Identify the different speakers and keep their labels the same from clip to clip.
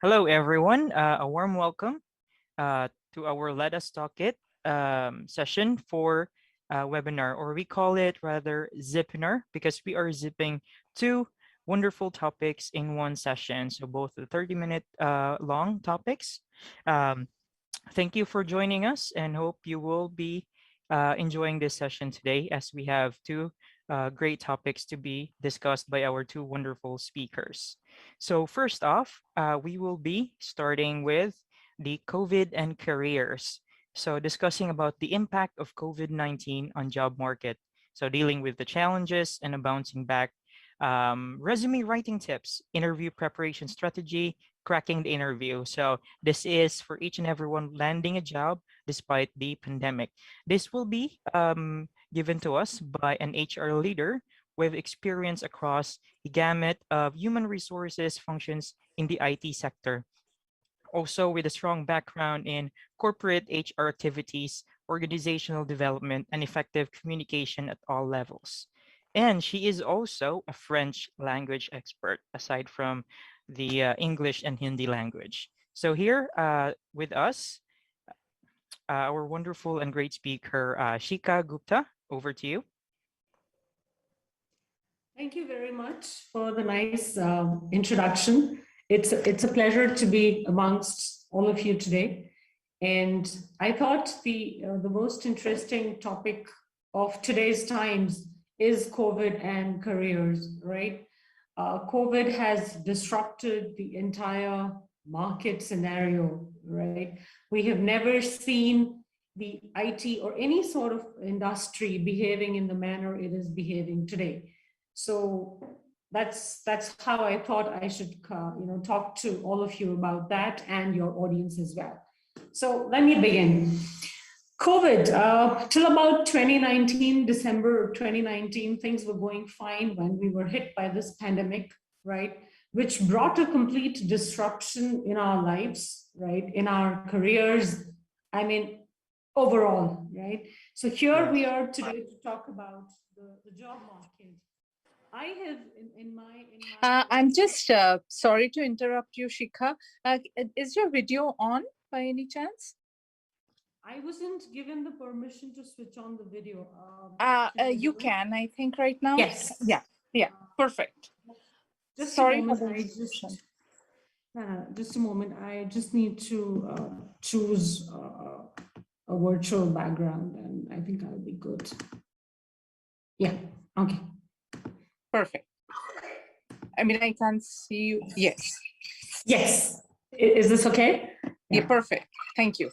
Speaker 1: Hello, everyone. A warm welcome to our Let Us Talk It session for webinar, or we call it rather ZIPINAR, because we are zipping two wonderful topics in one session. So both the 30-minute long topics. Um, Thank you for joining us and hope you will be enjoying this session today as we have two great topics to be discussed by our two wonderful speakers. So first off, we will be starting with the COVID and careers. So discussing about the impact of COVID-19 on job market. So dealing with the challenges and a bouncing back, resume writing tips, interview preparation strategy, cracking the interview. So this is for each and everyone landing a job despite the pandemic. This will be given to us by an HR leader with experience across the gamut of human resources functions in the IT sector. Also with a strong background in corporate HR activities, organizational development, and effective communication at all levels. And she is also a French language expert, aside from the English and Hindi language. So here with us, our wonderful and great speaker, Shika Gupta, over to you.
Speaker 2: Thank you very much for the nice introduction. It's a pleasure to be amongst all of you today. And I thought the most interesting topic of today's times is COVID and careers, right? COVID has disrupted the entire market scenario, right? We have never seen the IT or any sort of industry behaving in the manner it is behaving today. So that's how I thought I should talk to all of you about that and your audience as well. So let me begin. COVID, till about 2019, December 2019, things were going fine when we were hit by this pandemic, right? Which brought a complete disruption in our lives, right? In our careers, I mean, overall, right? So here we are today to talk about the job market. I have in my
Speaker 3: I'm just sorry to interrupt you, Shikha. Is your video on by any chance?
Speaker 2: I wasn't given the permission to switch on the video.
Speaker 3: You can, I think, right now.
Speaker 2: Yes.
Speaker 3: Yeah, perfect.
Speaker 2: Just
Speaker 3: sorry
Speaker 2: a moment.
Speaker 3: for the
Speaker 2: just a moment. I just need to choose a virtual background, and I think I'll be good. Yeah. Okay.
Speaker 3: Perfect. I mean, I can see you. Yes.
Speaker 2: Yes. Is this okay?
Speaker 3: Yeah, perfect. Thank you.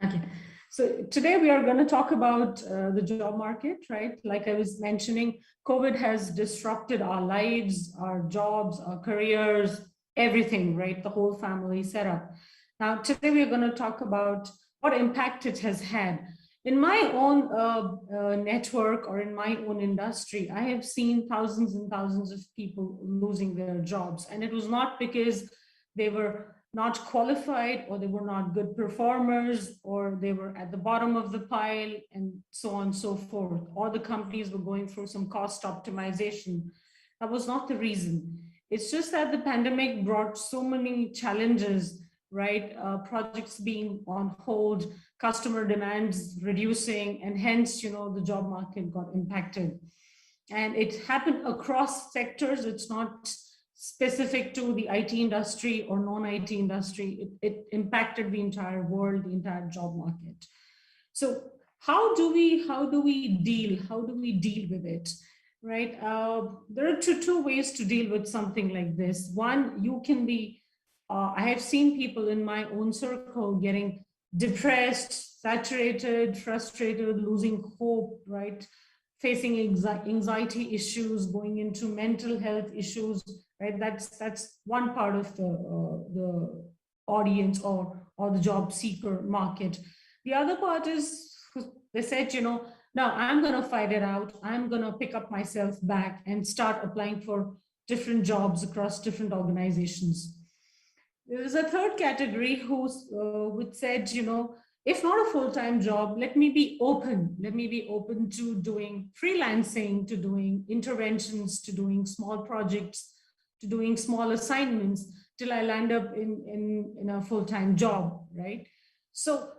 Speaker 2: Okay. So today we are going to talk about the job market, right? Like I was mentioning, COVID has disrupted our lives, our jobs, our careers, everything, right? The whole family setup. Now, today we're going to talk about what impact it has had. In my own network or in my own industry, I have seen thousands and thousands of people losing their jobs. And it was not because they were not qualified or they were not good performers or they were at the bottom of the pile and so on and so forth. Or the companies were going through some cost optimization. That was not the reason. It's just that the pandemic brought so many challenges, right? Projects being on hold, customer demands reducing, and hence, the job market got impacted. And it happened across sectors. It's not specific to the IT industry or non-IT industry. It impacted the entire world, the entire job market. So how do we deal with it, right? There are two ways to deal with something like this. One, you can be, I have seen people in my own circle getting depressed, saturated, frustrated, losing hope, right? Facing anxiety issues, going into mental health issues, right? That's one part of the audience or the job seeker market. The other part is they said, no, I'm going to fight it out. I'm going to pick up myself back and start applying for different jobs across different organizations. There's a third category which said, if not a full-time job, let me be open. Let me be open to doing freelancing, to doing interventions, to doing small projects, to doing small assignments. till I land up in a full-time job, right? So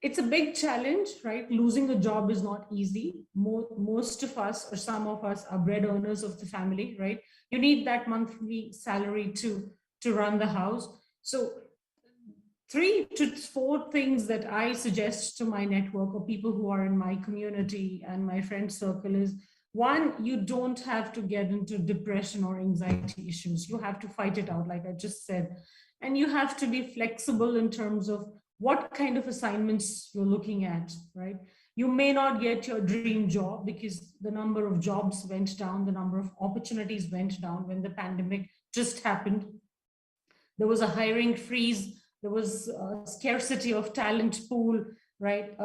Speaker 2: it's a big challenge, right? Losing a job is not easy. Most of us, or some of us, are bread earners of the family, right? You need that monthly salary to run the house. So 3 to 4 things that I suggest to my network or people who are in my community and my friend circle is: one, you don't have to get into depression or anxiety issues. You have to fight it out, like I just said. And you have to be flexible in terms of what kind of assignments you're looking at, right? You may not get your dream job because the number of jobs went down, the number of opportunities went down when the pandemic just happened. There was a hiring freeze. There was a scarcity of talent pool, right?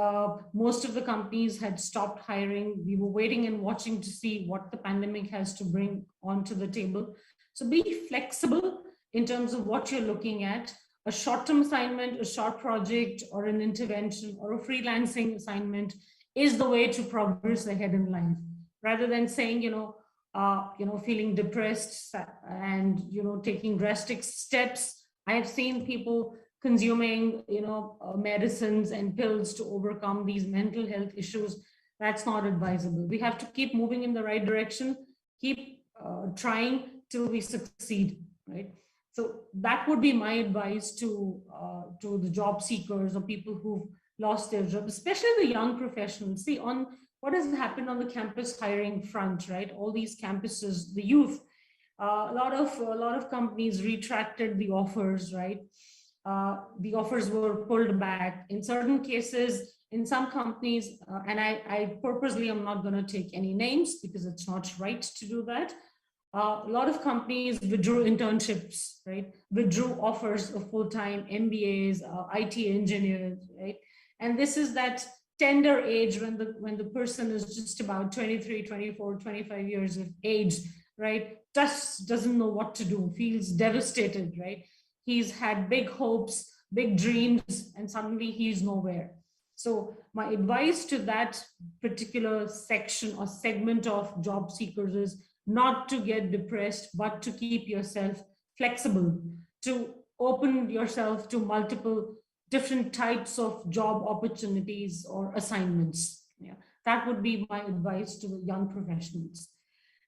Speaker 2: Most of the companies had stopped hiring. We were waiting and watching to see what the pandemic has to bring onto the table. So be flexible in terms of what you're looking at. A short-term assignment, a short project, or an intervention, or a freelancing assignment is the way to progress ahead in life, rather than saying, feeling depressed and, taking drastic steps. I have seen people consuming, medicines and pills to overcome these mental health issues. That's not advisable. We have to keep moving in the right direction, keep trying till we succeed, right? So that would be my advice to the job seekers or people who've lost their job, especially the young professionals. See, on what has happened on the campus hiring front, right? All these campuses, the youth, a lot of companies retracted the offers, right? The offers were pulled back. In certain cases, in some companies, and I purposely am not going to take any names because it's not right to do that. A lot of companies withdrew internships, right? Withdrew offers of full-time MBAs, IT engineers, right? And this is that tender age when the person is just about 23, 24, 25 years of age, right? Just doesn't know what to do, feels devastated, right? He's had big hopes, big dreams, and suddenly he's nowhere. So my advice to that particular section or segment of job seekers is not to get depressed, but to keep yourself flexible, to open yourself to multiple different types of job opportunities or assignments. Yeah, that would be my advice to young professionals.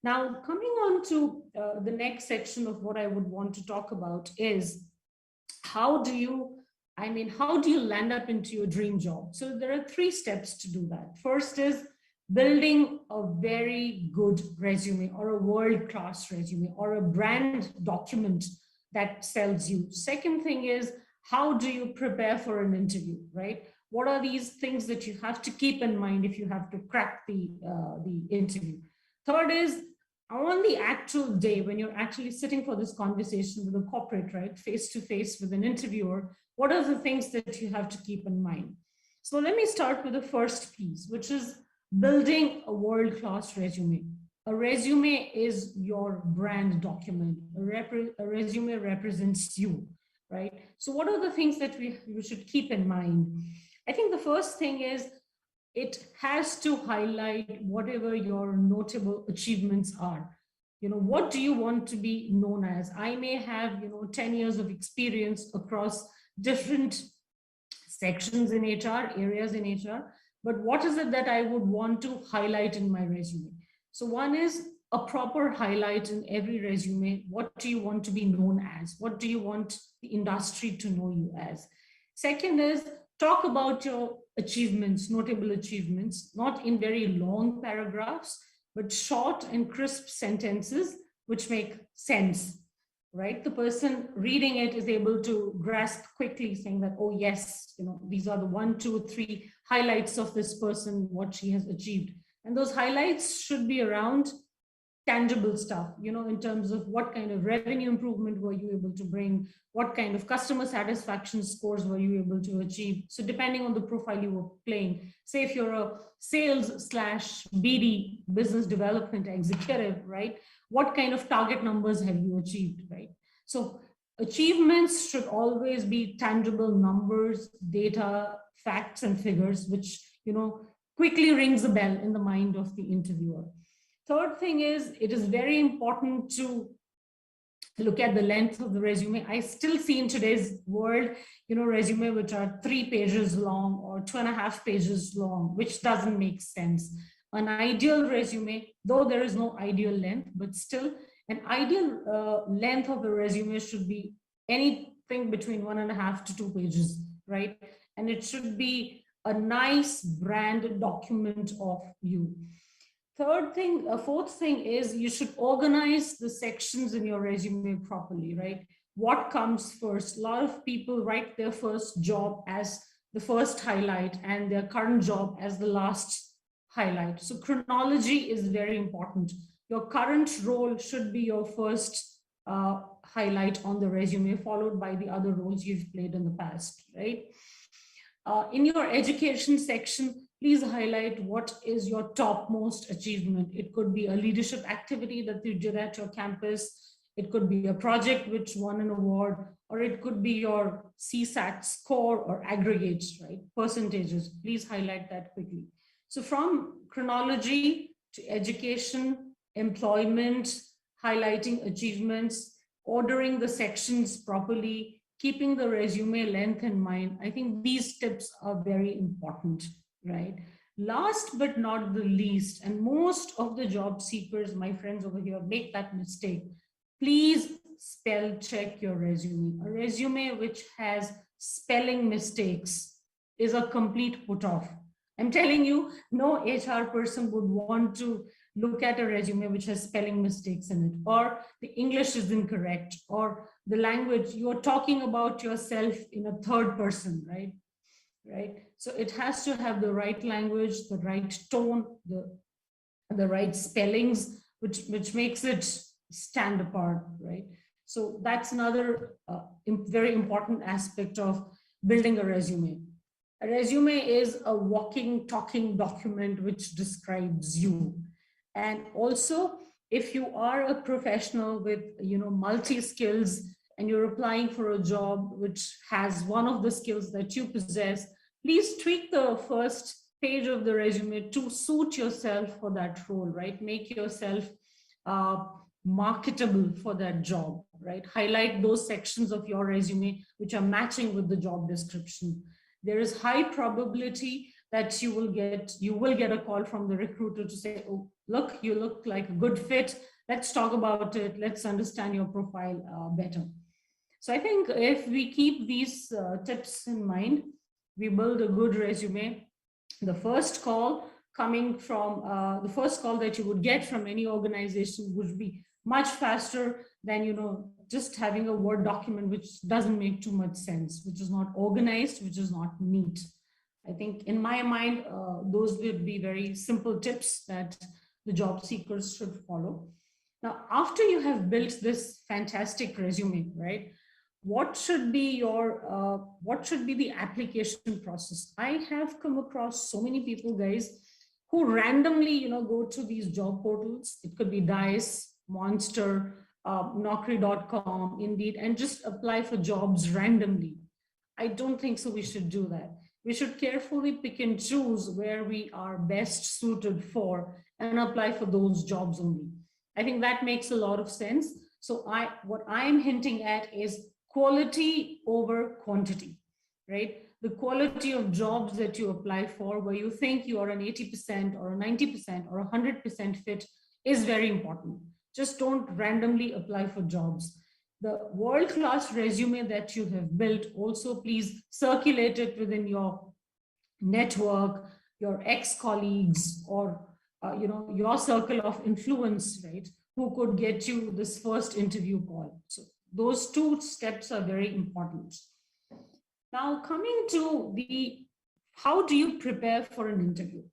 Speaker 2: Now, coming on to the next section of what I would want to talk about is how do you land up into your dream job? So there are 3 steps to do that. First is building a very good resume or a world-class resume or a brand document that sells you. Second thing is, how do you prepare for an interview, right? What are these things that you have to keep in mind if you have to crack the interview? Third is, on the actual day when you're actually sitting for this conversation with a corporate, right, face to face with an interviewer, what are the things that you have to keep in mind? So let me start with the first piece, which is building a world-class resume. A resume is your brand document. A resume represents you, right? So what are the things that we should keep in mind? I think the first thing is it has to highlight whatever your notable achievements are. What do you want to be known as? I may have, 10 years of experience across different sections in HR, areas in HR, but what is it that I would want to highlight in my resume? So one is a proper highlight in every resume. What do you want to be known as? What do you want the industry to know you as? Second is talk about your achievements, notable achievements, not in very long paragraphs, but short and crisp sentences which make sense, right? The person reading it is able to grasp quickly, saying that, oh yes, these are the 1, 2, 3 highlights of this person, what she has achieved. And those highlights should be around tangible stuff, in terms of what kind of revenue improvement were you able to bring, what kind of customer satisfaction scores were you able to achieve. So depending on the profile you were playing, say if you're a sales/BD, business development executive, right? What kind of target numbers have you achieved, right? So achievements should always be tangible numbers, data, facts, and figures, which, quickly rings a bell in the mind of the interviewer. Third thing is, it is very important to look at the length of the resume. I still see in today's world, resume which are 3 pages long or 2.5 pages long, which doesn't make sense. An ideal resume, though there is no ideal length, but still an ideal length of the resume should be anything between 1.5 to 2 pages, right? And it should be a nice brand document of you. Fourth thing is you should organize the sections in your resume properly, right? What comes first? A lot of people write their first job as the first highlight and their current job as the last highlight. So chronology is very important. Your current role should be your first highlight on the resume, followed by the other roles you've played in the past, right? In your education section, please highlight what is your topmost achievement. It could be a leadership activity that you did at your campus. It could be a project which won an award, or it could be your CSAT score or aggregates, right? Percentages. Please highlight that quickly. So from chronology to education, employment, highlighting achievements, ordering the sections properly, keeping the resume length in mind. I think these tips are very important, right? Last but not the least, and most of the job seekers, my friends over here, make that mistake. Please spell check your resume. A resume which has spelling mistakes is a complete put off. I'm telling you, no HR person would want to look at a resume which has spelling mistakes in it, or the English is incorrect, or the language, you're talking about yourself in a third person, right? So it has to have the right language, the right tone, the right spellings, which makes it stand apart, right? So that's another very important aspect of building a resume. A resume is a walking, talking document which describes you. And also, if you are a professional with multi-skills and you're applying for a job which has one of the skills that you possess, please tweak the first page of the resume to suit yourself for that role, right? Make yourself marketable for that job, right? Highlight those sections of your resume which are matching with the job description. There is high probability that you will get a call from the recruiter to say, oh, look, you look like a good fit. Let's talk about it. Let's understand your profile better. So I think if we keep these tips in mind, we build a good resume. The first call the first call that you would get from any organization would be much faster than, just having a Word document which doesn't make too much sense, which is not organized, which is not neat. I think in my mind, those would be very simple tips that the job seekers should follow. Now, after you have built this fantastic resume, right? What should be the application process? I have come across so many people, guys, who randomly, go to these job portals. It could be Dice, Monster, Naukri.com, Indeed, and just apply for jobs randomly. I don't think so. We should do that. We should carefully pick and choose where we are best suited for and apply for those jobs only. I think that makes a lot of sense. So what I'm hinting at is quality over quantity, right? The quality of jobs that you apply for, where you think you are an 80% or a 90% or 100% fit, is very important. Just don't randomly apply for jobs. The world-class resume that you have built, also please circulate it within your network, your ex-colleagues, or your circle of influence, right? Who could get you this first interview call. So those two steps are very important. Now, coming to how do you prepare for an interview,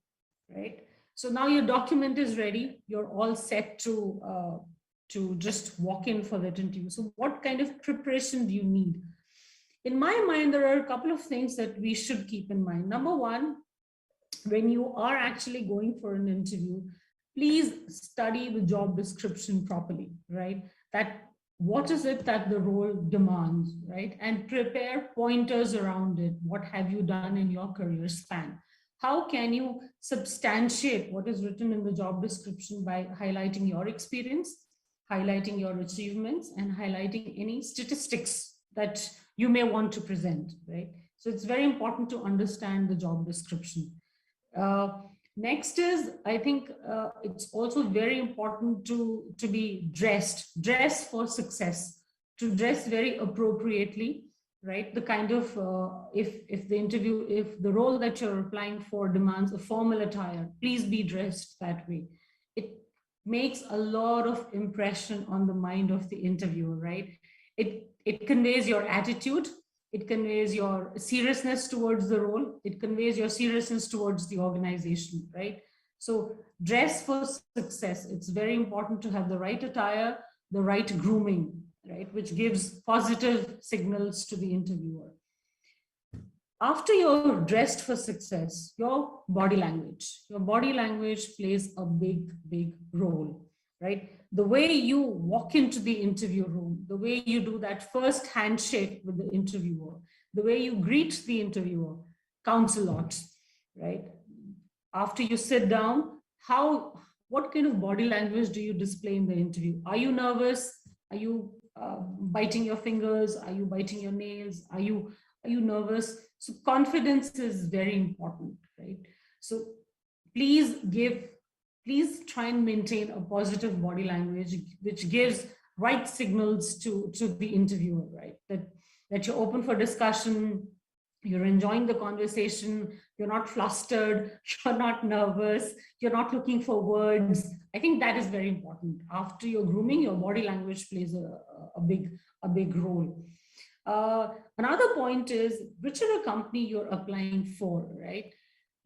Speaker 2: right? So now your document is ready. You're all set to just walk in for that interview. So what kind of preparation do you need? In my mind, there are a couple of things that we should keep in mind. Number one, when you are actually going for an interview, please study the job description properly, right? What is it that the role demands, right? And prepare pointers around it. What have you done in your career span? How can you substantiate what is written in the job description by highlighting your experience? highlighting your achievements and highlighting any statistics that you may want to present, right? So it's very important to understand the job description. Uh, Next is, I think it's also very important to be dress for success, to dress very appropriately, right? The kind of, if the role that you're applying for demands a formal attire, please be dressed that way. It makes a lot of impression on the mind of the interviewer, right? It conveys your attitude, it conveys your seriousness towards the role, it conveys your seriousness towards the organization, right? So dress for success, it's very important to have the right attire, the right grooming, right, which gives positive signals to the interviewer. After you're dressed for success, your body language plays a big role, right? The way you walk into the interview room, the way you do that first handshake with the interviewer, the way you greet the interviewer counts a lot, right? After you sit down, what kind of body language do you display in the interview? Are you nervous? Are you biting your fingers? Are you biting your nails? Are you nervous? So confidence is very important, right? So please try and maintain a positive body language, which gives right signals to the interviewer, right? That you're open for discussion, you're enjoying the conversation, you're not flustered, you're not nervous, you're not looking for words. I think that is very important. After your grooming, your body language plays a big role. Another point is, whichever company you're applying for, right?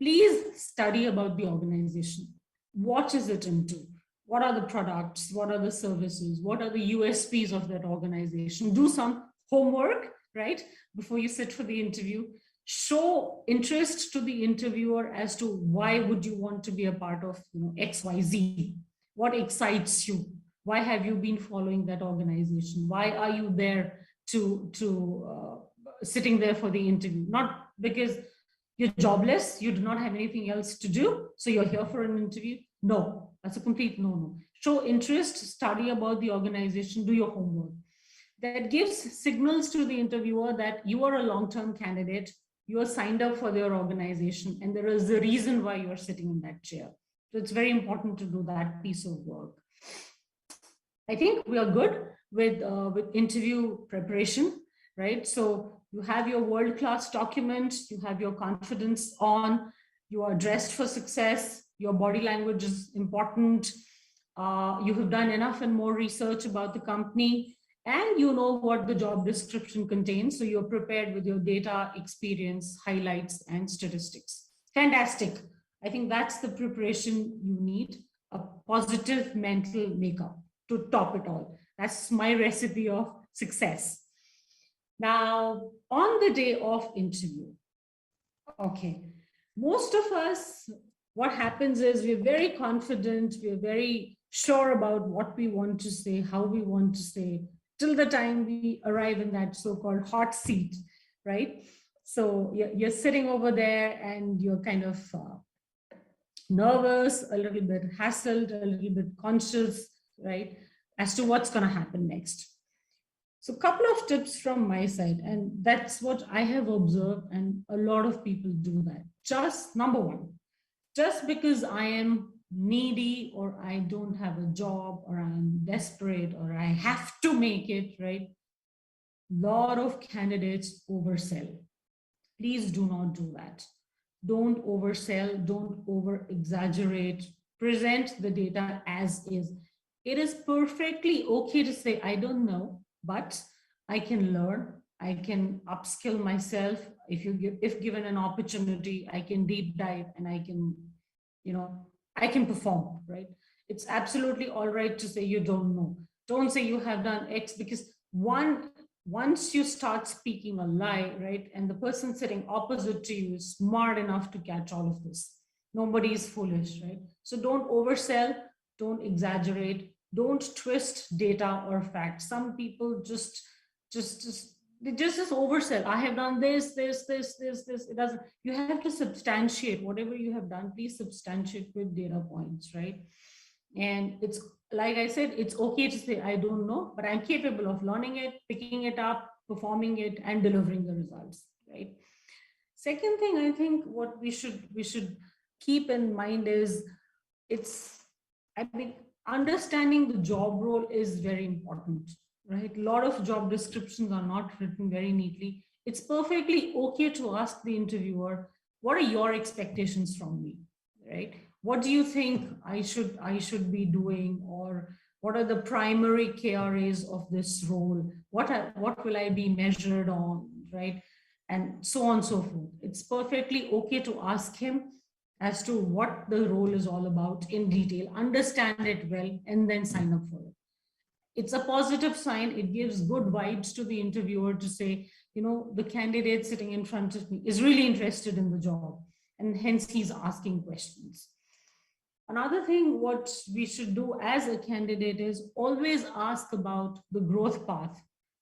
Speaker 2: Please study about the organization. What is it into? What are the products? What are the services? What are the USPs of that organization? Do some homework, right? Before you sit for the interview. Show interest to the interviewer as to why would you want to be a part of, XYZ? What excites you? Why have you been following that organization? Why are you there sitting there for the interview? Not because you're jobless, you do not have anything else to do, so you're here for an interview. No, that's a complete no. Show interest, study about the organization, do your homework. That gives signals to the interviewer that you are a long-term candidate, you are signed up for their organization, and there is a reason why you are sitting in that chair. So it's very important to do that piece of work. I think we are good with interview preparation, right? So you have your world-class document, you have your confidence on, you are dressed for success, your body language is important, you have done enough and more research about the company, and you know what the job description contains. So you're prepared with your data, experience, highlights, and statistics. Fantastic. I think that's the preparation you need, a positive mental makeup to top it all. That's my recipe of success. Now, on the day of interview, okay, most of us, what happens is we're very confident, we're very sure about what we want to say, how we want to say, till the time we arrive in that so-called hot seat, right? So you're sitting over there and you're kind of nervous, a little bit hassled, a little bit conscious, right, as to what's going to happen next. So a couple of tips from my side, and that's what I have observed, and a lot of people do that. Just number one, just because I am needy or I don't have a job or I'm desperate or I have to make it, right? Lot of candidates oversell. Please do not do that. Don't oversell, don't over exaggerate, present the data as is. It is perfectly okay to say, I don't know, but I can learn, I can upskill myself. If given an opportunity, I can deep dive and I can, I can perform, right? It's absolutely all right to say you don't know. Don't say you have done X, because once you start speaking a lie, right, and the person sitting opposite to you is smart enough to catch all of this. Nobody is foolish, right? So don't oversell, don't exaggerate, don't twist data or facts. Some people just oversell. I have done this. It doesn't. You have to substantiate whatever you have done. Please substantiate with data points, right? And it's, like I said, it's okay to say, I don't know, but I'm capable of learning it, picking it up, performing it, and delivering the results, right? Second thing, I think what we should keep in mind is, it's, I mean, understanding the job role is very important, right? A lot of job descriptions are not written very neatly. It's perfectly okay to ask the interviewer, what are your expectations from me, right? What do you think I should be doing, or what are the primary KRAs of this role? What will I be measured on, right? And so on and so forth. It's perfectly okay to ask him as to what the role is all about in detail, understand it well, and then sign up for it. It's a positive sign. It gives good vibes to the interviewer to say, the candidate sitting in front of me is really interested in the job, and hence he's asking questions. Another thing, what we should do as a candidate is always ask about the growth path,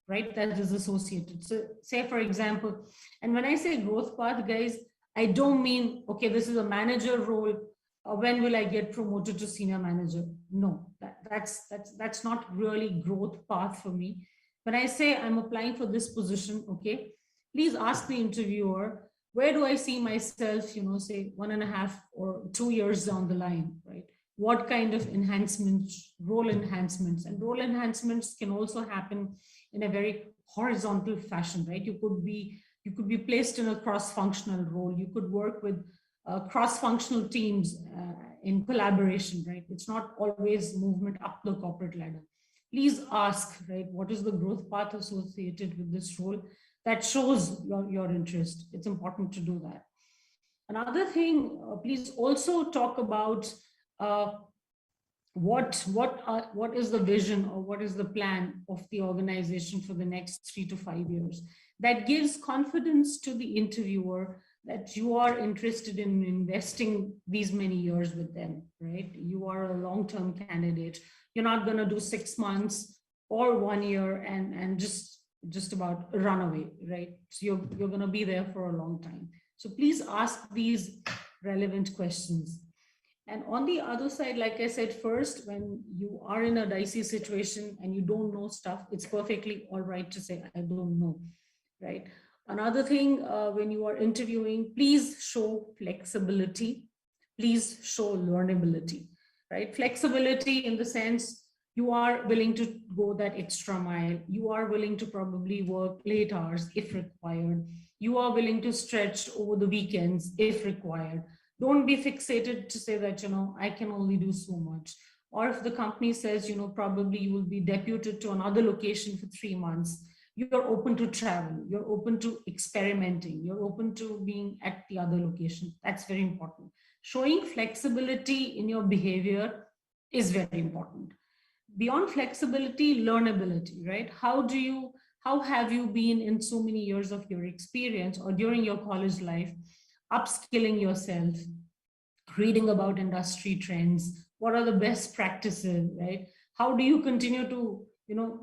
Speaker 2: right? That is associated. So, say for example, and when I say growth path, guys, I don't mean, okay, this is a manager role. When will I get promoted to senior manager? No, that's not really growth path for me. When I say I'm applying for this position, okay, please ask the interviewer, where do I see myself, say 1.5 or 2 years down the line, right? What kind of enhancements, role enhancements, and role enhancements can also happen in a very horizontal fashion, right? You could be placed in a cross-functional role. You could work with cross-functional teams in collaboration, right? It's not always movement up the corporate ladder. Please ask, right, what is the growth path associated with this role that shows your interest. It's important to do that. Another thing, please also talk about uh, what is the vision, or what is the plan of the organization for the next 3 to 5 years. That gives confidence to the interviewer that you are interested in investing these many years with them, right? You are a long-term candidate. You're not going to do 6 months or 1 year and just about run away, right? So you're going to be there for a long time. So please ask these relevant questions. And on the other side, like I said, first, when you are in a dicey situation and you don't know stuff, it's perfectly all right to say, I don't know, right? Another thing, when you are interviewing, please show flexibility. Please show learnability, right? Flexibility in the sense you are willing to go that extra mile. You are willing to probably work late hours if required. You are willing to stretch over the weekends if required. Don't be fixated to say that, I can only do so much. Or if the company says, probably you will be deputed to another location for 3 months, you're open to travel, you're open to experimenting, you're open to being at the other location. That's very important. Showing flexibility in your behavior is very important. Beyond flexibility, learnability, right? How have you been in so many years of your experience or during your college life, upskilling yourself, reading about industry trends, what are the best practices, right? How do you continue to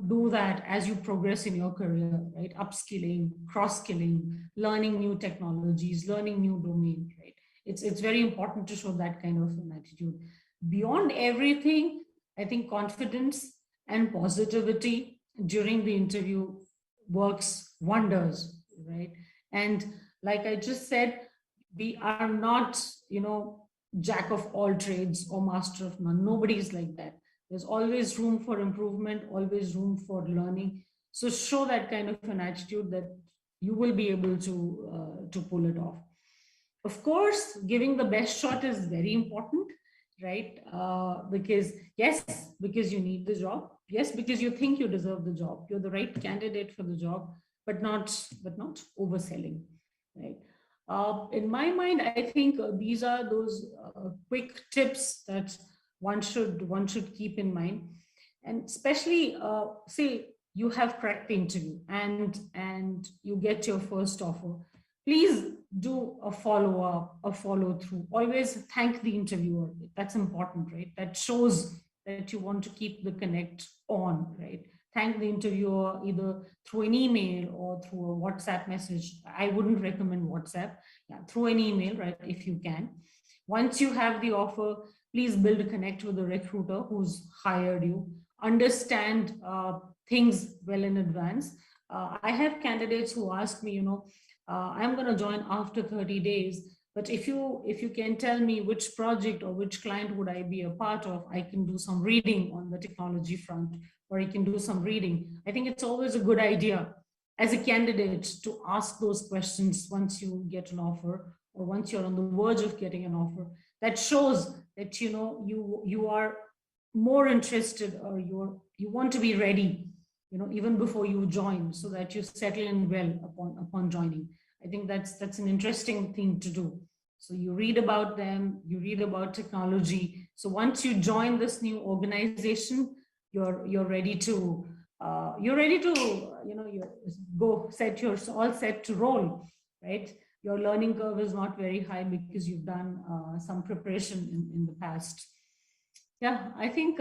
Speaker 2: do that as you progress in your career, right? Upskilling, cross skilling, learning new technologies, learning new domain, right? It's very important to show that kind of an attitude. Beyond everything, I think confidence and positivity during the interview works wonders, right? And like I just said, we are not jack of all trades or master of none. Nobody is like that. There's always room for improvement, always room for learning. So show that kind of an attitude that you will be able to pull it off. Of course, giving the best shot is very important, right? Because yes, because you need the job. Yes, because you think you deserve the job. You're the right candidate for the job, but not overselling, right? In my mind, I think these are those quick tips that one should keep in mind, and especially say you have cracked the interview and you get your first offer. Please do a follow up, a follow through. Always thank the interviewer. That's important, right? That shows that you want to keep the connect on, right? Thank the interviewer either through an email or through a WhatsApp message. I wouldn't recommend WhatsApp. Yeah, through an email, right, if you can. Once you have the offer, please build a connect with the recruiter who's hired you, understand things well in advance. I have candidates who ask me, I'm going to join after 30 days, but if you can tell me which project or which client would I be a part of, I can do some reading on the technology front, or I can do some reading. I think it's always a good idea as a candidate to ask those questions once you get an offer, or once you're on the verge of getting an offer. That shows that you are more interested, or you want to be ready, even before you join, so that you settle in well upon joining. I think that's an interesting thing to do. So you read about them, you read about technology. So once you join this new organization, you're ready to you go set your all set to roll, right? Your learning curve is not very high because you've done some preparation in the past. Yeah, I think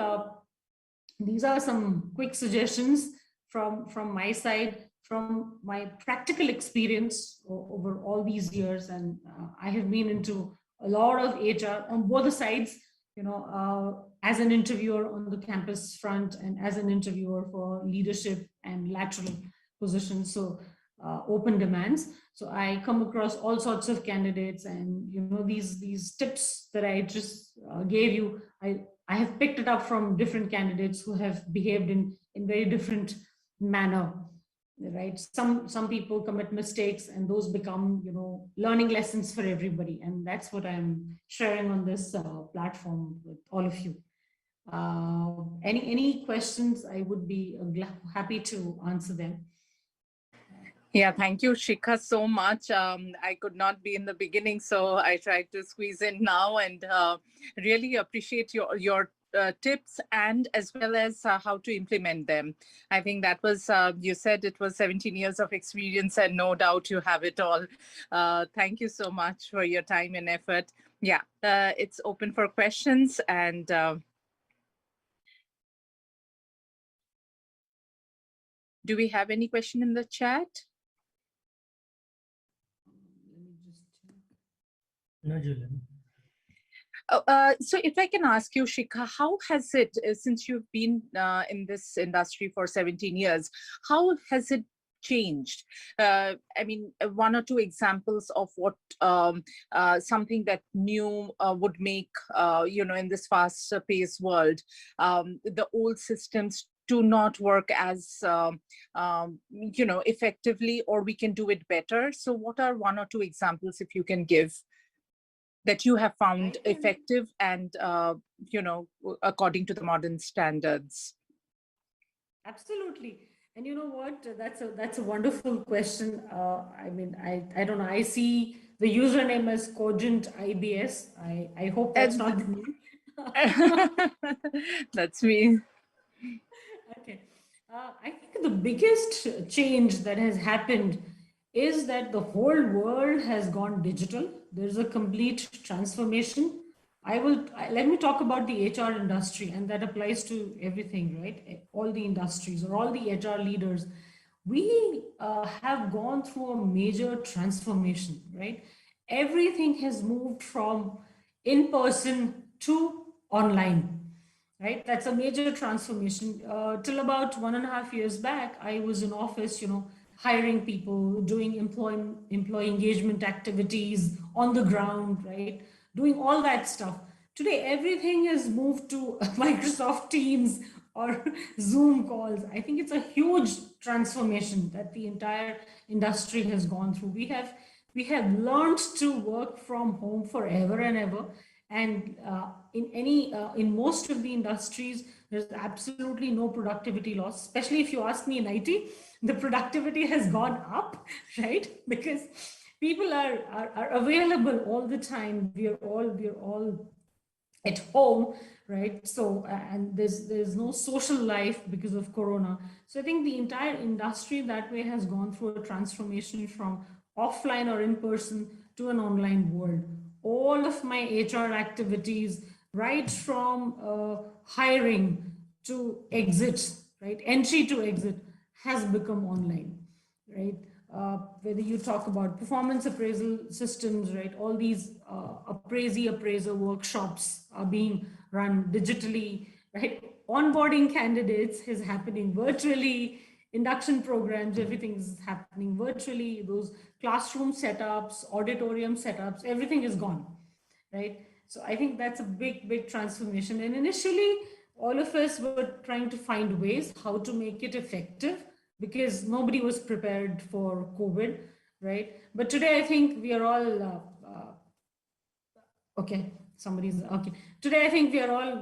Speaker 2: these are some quick suggestions from my side, from my practical experience over all these years. And I have been into a lot of HR on both the sides, as an interviewer on the campus front, and as an interviewer for leadership and lateral positions. So open demands. So I come across all sorts of candidates, and these tips that I just gave you, I have picked it up from different candidates who have behaved in very different manner, right? Some people commit mistakes, and those become learning lessons for everybody, and that's what I'm sharing on this platform with all of you. Any questions? I would be happy to answer them.
Speaker 3: Yeah, thank you, Shikha, so much. I could not be in the beginning, so I tried to squeeze in now, and really appreciate your tips, and as well as how to implement them. I think that was, you said it was 17 years of experience, and no doubt you have it all. Thank you so much for your time and effort. Yeah, it's open for questions, and do we have any question in the chat?
Speaker 4: No, Julian.
Speaker 3: So if I can ask you, Shikha, how has it, since you've been in this industry for 17 years, how has it changed? I mean, one or two examples of what something that new would make, in this fast-paced world, the old systems do not work as effectively, or we can do it better. So what are one or two examples, if you can give, that you have found effective and according to the modern standards?
Speaker 2: Absolutely. And you know what, that's a wonderful question. I mean, I don't know, I see the username as Cogent IBS. I hope that's not the name.
Speaker 3: That's me.
Speaker 2: Okay. I think the biggest change that has happened is that the whole world has gone digital. There's a complete transformation. Let me talk about the HR industry, and that applies to everything, right? All the industries, or all the HR leaders. We have gone through a major transformation, right? Everything has moved from in person to online, right? That's a major transformation. Till about 1.5 years back, I was in office, hiring people, doing employee engagement activities on the ground, right? Doing all that stuff. Today, everything has moved to Microsoft Teams or Zoom calls. I think it's a huge transformation that the entire industry has gone through. We have learned to work from home forever and ever. And in most of the industries, there's absolutely no productivity loss, especially if you ask me in IT, the productivity has gone up, right? Because people are available all the time. We're all at home, right? So, and there's no social life because of Corona. So I think the entire industry that way has gone through a transformation from offline or in person to an online world. All of my HR activities, right from hiring to exit, right, entry to exit, has become online, right? whether you talk about performance appraisal systems, right? All these appraiser workshops are being run digitally, right? Onboarding candidates is happening virtually, induction programs, everything is happening virtually. Those classroom setups, auditorium setups, everything is gone, right? So I think that's a big transformation. And initially, all of us were trying to find ways how to make it effective because nobody was prepared for COVID, right? But today, I think we are all okay. Somebody's okay. Today, I think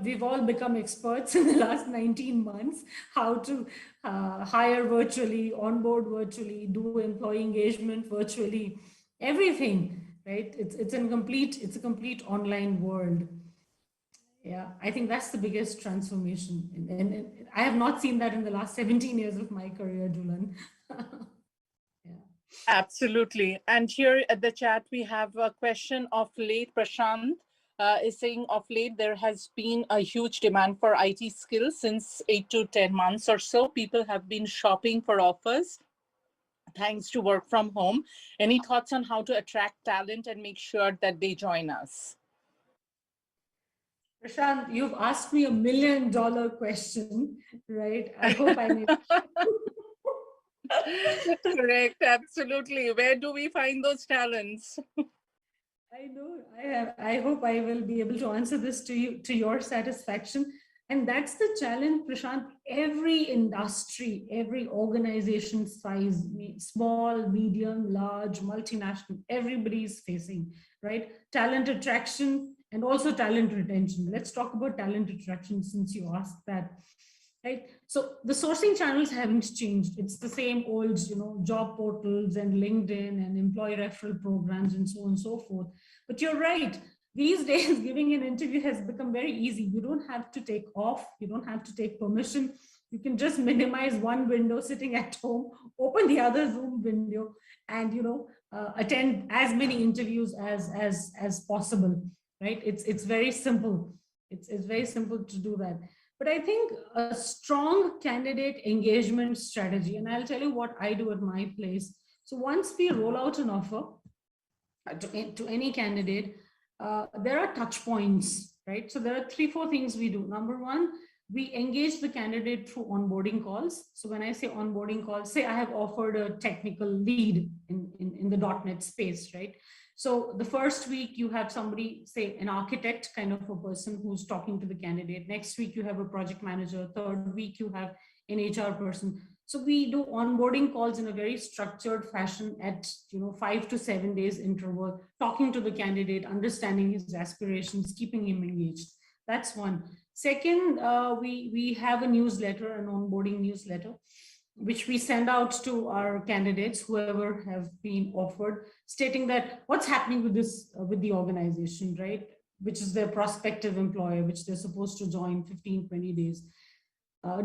Speaker 2: we've all become experts in the last 19 months how to hire virtually, onboard virtually, do employee engagement virtually, everything, right? It's a complete online world. Yeah, I think that's the biggest transformation. And I have not seen that in the last 17 years of my career, Julan. Yeah.
Speaker 3: Absolutely. And here at the chat, we have a question of late Prashant is saying of late, there has been a huge demand for IT skills since 8 to 10 months or so. People have been shopping for offers thanks to work from home. Any thoughts on how to attract talent and make sure that they join us?
Speaker 2: Prashant, you've asked me $1 million question, right? I hope I may.
Speaker 3: Correct, absolutely. Where do we find those talents?
Speaker 2: I know. I hope I will be able to answer this to you to your satisfaction. And that's the challenge, Prashant. Every industry, every organization size, small, medium, large, multinational, everybody is facing, right? Talent attraction and also talent retention. Let's talk about talent attraction since you asked that. Right. So the sourcing channels haven't changed. It's the same old, job portals and LinkedIn and employee referral programs and so on and so forth. But you're right. These days, giving an interview has become very easy. You don't have to take off. You don't have to take permission. You can just minimize one window sitting at home, open the other Zoom window, and attend as many interviews as possible. Right? It's very simple. It's very simple to do that. But I think a strong candidate engagement strategy, and I'll tell you what I do at my place. So once we roll out an offer to any candidate, there are touch points, right? So there are 3-4 things we do. Number one, we engage the candidate through onboarding calls. So when I say onboarding calls, say I have offered a technical lead in the .NET space, right? So the first week you have somebody, say an architect kind of a person who's talking to the candidate. Next week you have a project manager. Third week you have an HR person. So we do onboarding calls in a very structured fashion at 5 to 7 days interval, talking to the candidate, understanding his aspirations, keeping him engaged. That's one. Second, we have a newsletter, an onboarding newsletter, which we send out to our candidates, whoever have been offered, stating that what's happening with the organization, right? Which is their prospective employer, which they're supposed to join 15, 20 days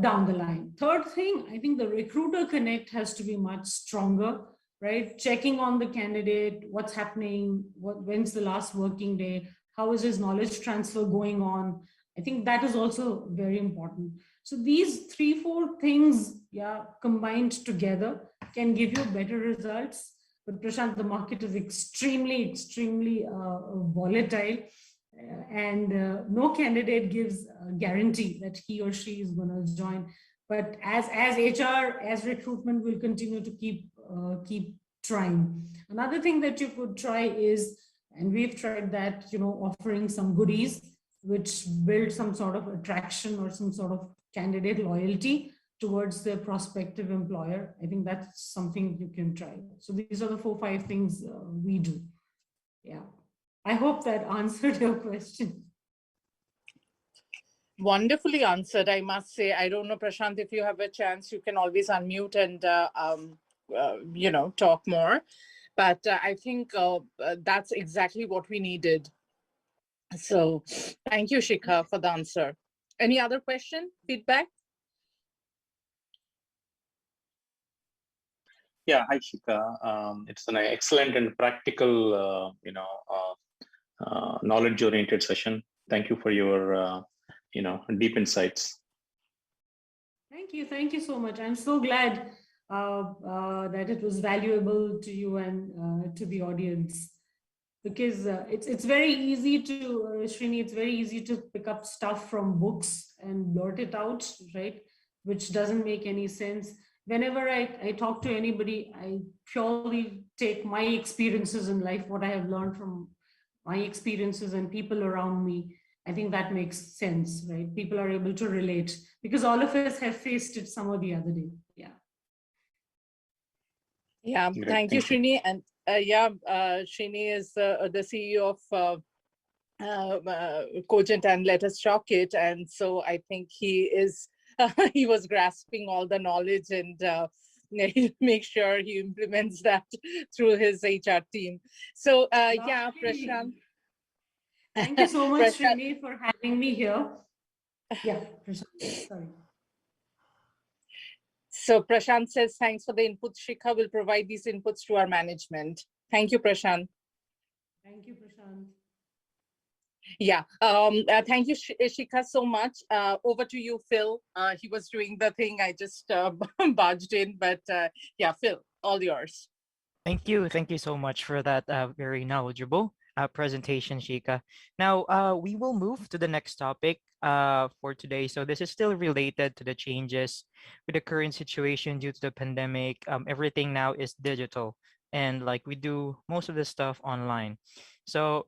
Speaker 2: down the line. Third thing, I think the recruiter connect has to be much stronger, right? Checking on the candidate, what's happening, when's the last working day, how is his knowledge transfer going on? I think that is also very important. So these 3-4 things, combined together can give you better results. But Prashant, the market is extremely volatile, and no candidate gives a guarantee that he or she is going to join. But as HR, as recruitment, will continue to keep trying. Another thing that you could try is, and we've tried that, offering some goodies which build some sort of attraction or some sort of candidate loyalty towards their prospective employer. I think that's something you can try. So these are the 4-5 things we do. Yeah. I hope that answered your question.
Speaker 3: Wonderfully answered, I must say. I don't know, Prashant, if you have a chance, you can always unmute and, talk more. But I think that's exactly what we needed. So thank you, Shikha, for the answer. Any other question, feedback?
Speaker 4: Yeah, hi, Shikha. It's an excellent and practical, knowledge-oriented session. Thank you for your, deep insights.
Speaker 2: Thank you so much. I'm so glad that it was valuable to you and to the audience. Because it's very easy to, Srini, it's very easy to pick up stuff from books and blurt it out, right? Which doesn't make any sense. Whenever I talk to anybody, I purely take my experiences in life, what I have learned from my experiences and people around me. I think that makes sense, right? People are able to relate because all of us have faced it some or the other day. Yeah.
Speaker 3: Yeah,
Speaker 4: Great,
Speaker 3: thank you,
Speaker 4: thank you.
Speaker 3: Srini. And Srini is the CEO of Cogent and LetUsTalkIt, and so I think he is he was grasping all the knowledge and he'll make sure he implements that through his HR team. So yeah,
Speaker 2: Lovely.
Speaker 3: Prashant.
Speaker 2: Thank you so much,
Speaker 3: Prashant,
Speaker 2: Srini, for having me here. Yeah, Prashant, sorry.
Speaker 3: so Prashant says, thanks for the input. Shikha will provide these inputs to our management. Thank you, Prashant.
Speaker 2: Thank you, Prashant.
Speaker 3: Yeah, thank you, Shikha, so much. Over to you, Phil. He was doing the thing. I just barged in, but yeah, Phil, all yours.
Speaker 1: Thank you. Thank you so much for that very knowledgeable presentation, Shika. Now, we will move to the next topic for today. So this is still related to the changes with the current situation due to the pandemic. Everything now is digital, and like we do most of the stuff online. So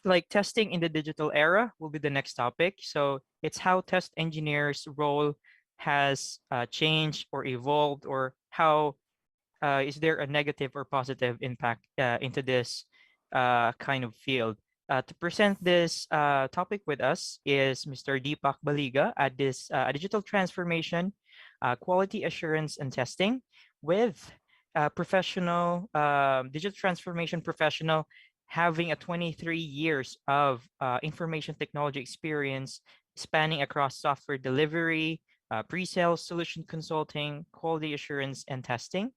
Speaker 1: like testing in the digital era will be the next topic. So it's how test engineers' role has changed or evolved, or how is there a negative or positive impact into this kind of field? To present this topic with us is Mr. Deepak Baliga at this digital transformation, quality assurance and testing with professional digital transformation professional having a 23 years of information technology experience spanning across software delivery, pre-sales, solution consulting, quality assurance, and testing,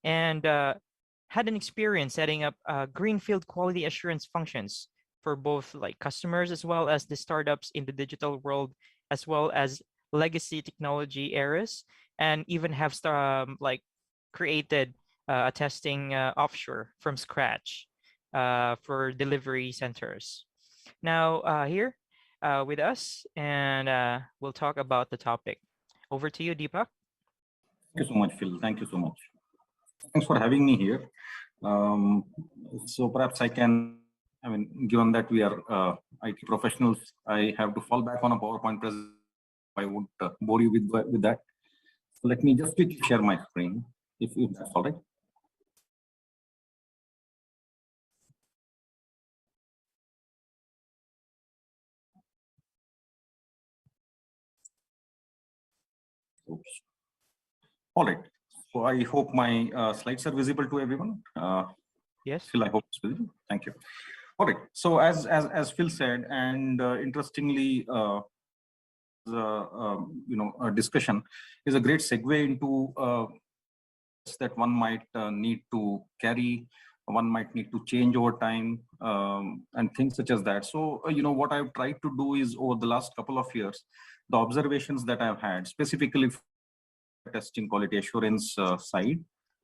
Speaker 1: and had an experience setting up greenfield quality assurance functions for both like customers as well as the startups in the digital world, as well as legacy technology eras, and even have like created a testing offshore from scratch for delivery centers. Now here with us, and we'll talk about the topic. Over to you, Deepak.
Speaker 5: Thank you so much, Phil. Thank you so much. Thanks for having me here. So perhaps I can, given that we are IT professionals, I have to fall back on a PowerPoint presentation. I won't bore you with that. So let me just quickly share my screen, if that's all right. Oops. All right. So I hope my slides are visible to everyone.
Speaker 1: Yes.
Speaker 5: Phil, I hope it's visible. Thank you. All right. So as Phil said, and interestingly, a discussion is a great segue into that one might need to carry, one might need to change over time, and things such as that. So what I've tried to do is over the last couple of years, the observations that I've had specifically testing quality assurance side,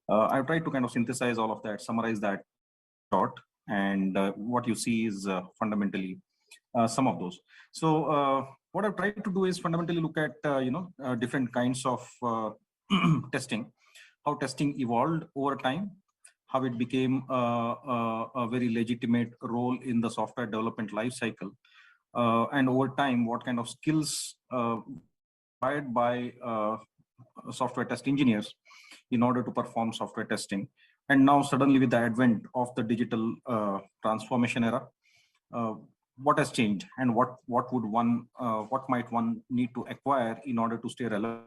Speaker 5: I've tried to kind of synthesize all of that, summarize that short, and what you see is fundamentally some of those. So what I've tried to do is fundamentally look at different kinds of testing, how testing evolved over time, how it became a very legitimate role in the software development life cycle, and over time what kind of skills required by software test engineers in order to perform software testing. And now suddenly with the advent of the digital transformation era, what has changed, and what might one need to acquire in order to stay relevant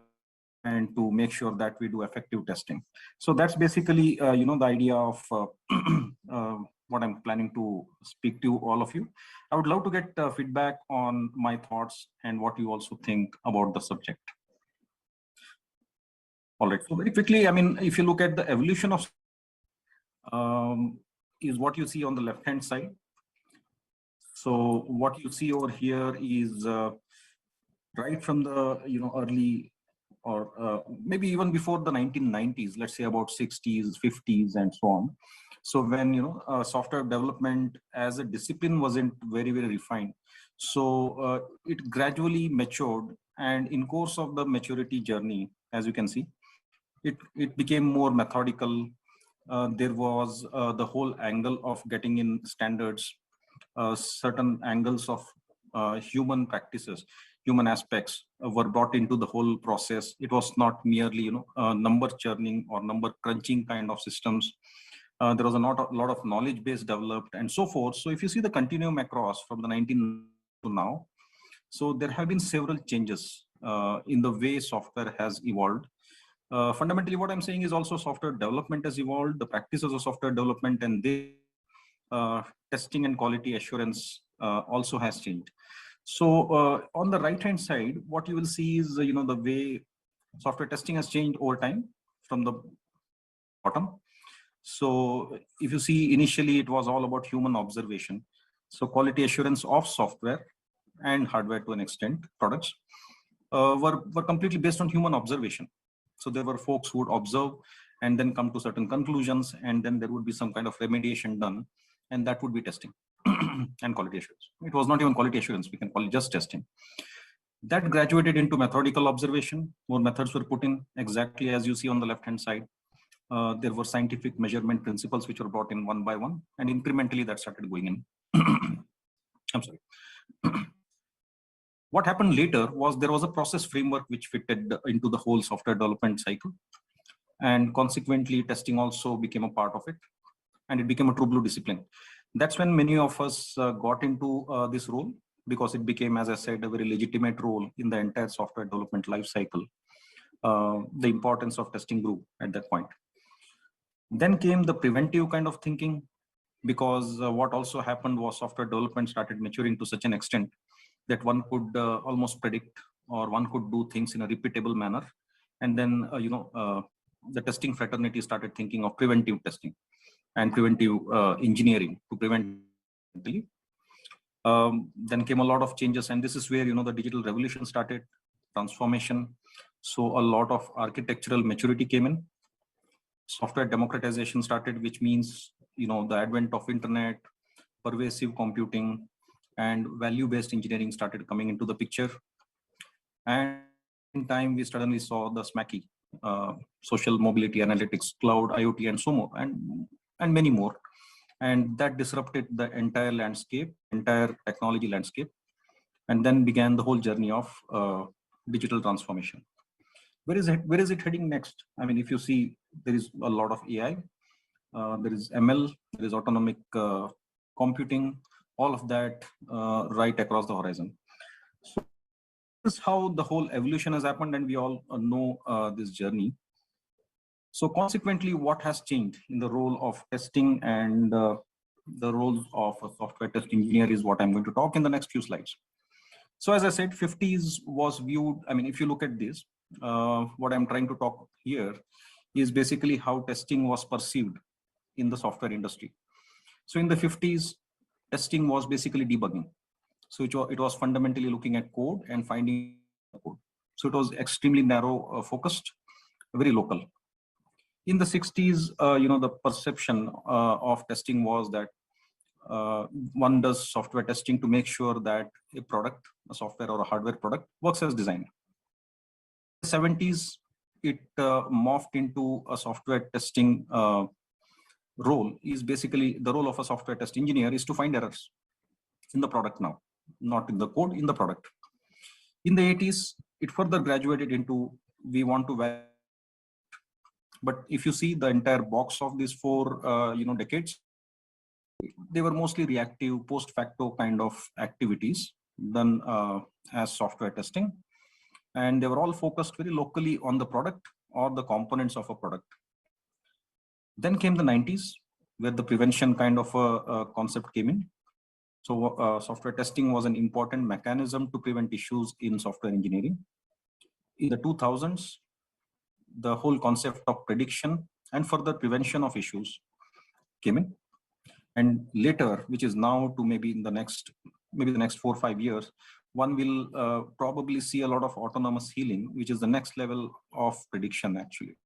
Speaker 5: and to make sure that we do effective testing. So that's basically the idea of what I'm planning to speak to all of you. I would love to get feedback on my thoughts and what you also think about the subject. All right, so very quickly, if you look at the evolution of is what you see on the left hand side. So what you see over here is right from the early or maybe even before the 1990s, let's say about 60s, 50s, and so on. So when software development as a discipline wasn't very refined, so it gradually matured, and in course of the maturity journey, as you can see, it became more methodical. There was the whole angle of getting in standards, certain angles of human practices, human aspects were brought into the whole process. It was not merely number churning or number crunching kind of systems. There was a lot of knowledge base developed and so forth. So if you see the continuum across from the 1990s to now, so there have been several changes in the way software has evolved. Fundamentally, what I'm saying is also software development has evolved, the practices of software development, and testing and quality assurance also has changed. So on the right hand side, what you will see is the way software testing has changed over time from the bottom. So if you see, initially it was all about human observation. So quality assurance of software and hardware to an extent, products were completely based on human observation. So there were folks who would observe and then come to certain conclusions, and then there would be some kind of remediation done, and that would be testing and quality assurance. It was not even quality assurance, we can call it just testing. That graduated into methodical observation. More methods were put in, exactly as you see on the left hand side. There were scientific measurement principles which were brought in one by one, and incrementally that started going in. I'm sorry. What happened later was there was a process framework which fitted into the whole software development cycle, and consequently testing also became a part of it, and it became a true blue discipline. That's when many of us got into this role, because it became, as I said, a very legitimate role in the entire software development life cycle. The importance of testing grew at that point. Then came the preventive kind of thinking, because what also happened was software development started maturing to such an extent that one could almost predict, or one could do things in a repeatable manner. And then, the testing fraternity started thinking of preventive testing and preventive engineering to prevent. Then came a lot of changes, and this is where the digital revolution started, transformation. So a lot of architectural maturity came in. Software democratization started, which means the advent of internet, pervasive computing, and value-based engineering started coming into the picture. And in time, we suddenly saw the SMACI, social mobility analytics, cloud, IoT, and so more, and many more. And that disrupted the entire landscape, entire technology landscape, and then began the whole journey of digital transformation. Where is it heading next? I mean, if you see, there is a lot of AI, there is ML, there is autonomic computing, all of that right across the horizon. So this is how the whole evolution has happened, and we all know this journey. So consequently, what has changed in the role of testing and the role of a software test engineer is what I'm going to talk in the next few slides. So as I said, 50s was viewed, I mean, if you look at this, what I'm trying to talk here is basically how testing was perceived in the software industry. So in the 50s, testing was basically debugging. So it was fundamentally looking at code and finding code. So it was extremely narrow focused, very local. In the 60s, the perception of testing was that one does software testing to make sure that a product, a software or a hardware product, works as designed. In the 70s, it morphed into a software testing role. Is basically the role of a software test engineer is to find errors in the product now, not in the code, in the product. In the 80s, it further graduated into we want to validate. But if you see the entire box of these four decades, they were mostly reactive, post facto kind of activities done as software testing. And they were all focused very locally on the product or the components of a product. Then came the 90s, where the prevention kind of a concept came in. So software testing was an important mechanism to prevent issues in software engineering. In the 2000s, the whole concept of prediction and further prevention of issues came in. And later, which is now to maybe in the next 4 or 5 years, one will probably see a lot of autonomous healing, which is the next level of prediction actually.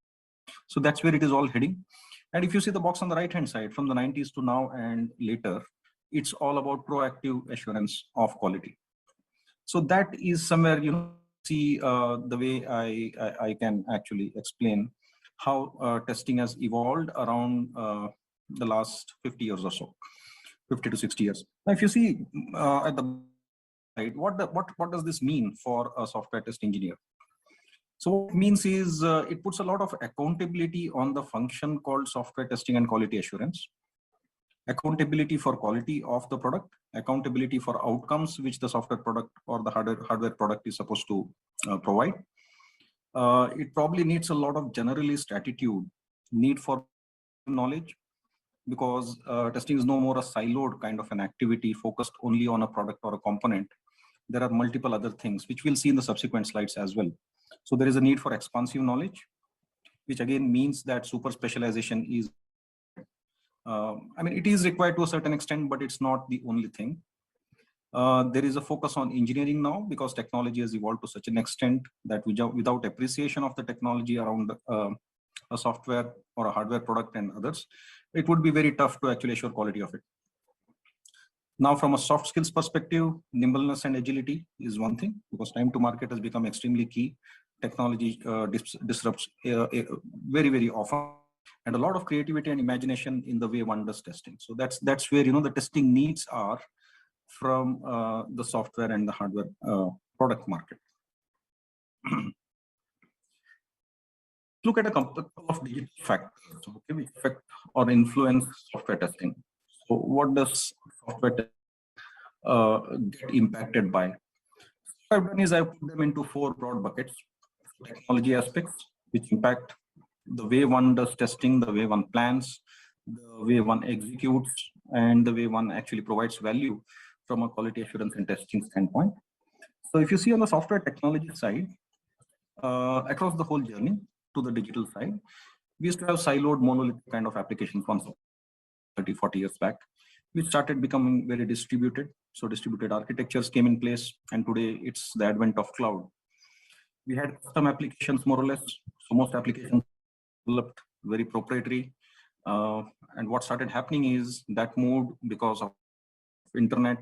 Speaker 5: So that's where it is all heading. And if you see the box on the right hand side, from the 90s to now and later, it's all about proactive assurance of quality. So that is somewhere, see the way I can actually explain how testing has evolved around the last 50 years or so, 50 to 60 years. Now, if you see at the side, what does this mean for a software test engineer? So what it means is it puts a lot of accountability on the function called software testing and quality assurance. Accountability for quality of the product, accountability for outcomes which the software product or the hardware product is supposed to provide. It probably needs a lot of generalist attitude, need for knowledge, because testing is no more a siloed kind of an activity focused only on a product or a component. There are multiple other things, which we'll see in the subsequent slides as well. So there is a need for expansive knowledge, which again means that super specialization is, it is required to a certain extent, but it's not the only thing. There is a focus on engineering now because technology has evolved to such an extent that without appreciation of the technology around a software or a hardware product and others, it would be very tough to actually assure quality of it. Now, from a soft skills perspective, nimbleness and agility is one thing, because time to market has become extremely key. Technology disrupts very, very often, and a lot of creativity and imagination in the way one does testing. So that's where the testing needs are from the software and the hardware product market. Look at a couple of digital factors, okay, which affect or influence software testing. So what does software get impacted by? What I've done is I've put them into 4 broad buckets. Technology aspects, which impact the way one does testing, the way one plans, the way one executes, and the way one actually provides value from a quality assurance and testing standpoint. So if you see on the software technology side, across the whole journey to the digital side, we used to have siloed monolithic kind of applications once 30, 40 years back. We started becoming very distributed. So distributed architectures came in place, and today it's the advent of cloud. We had custom applications more or less. So most applications developed very proprietary. And what started happening is that moved because of internet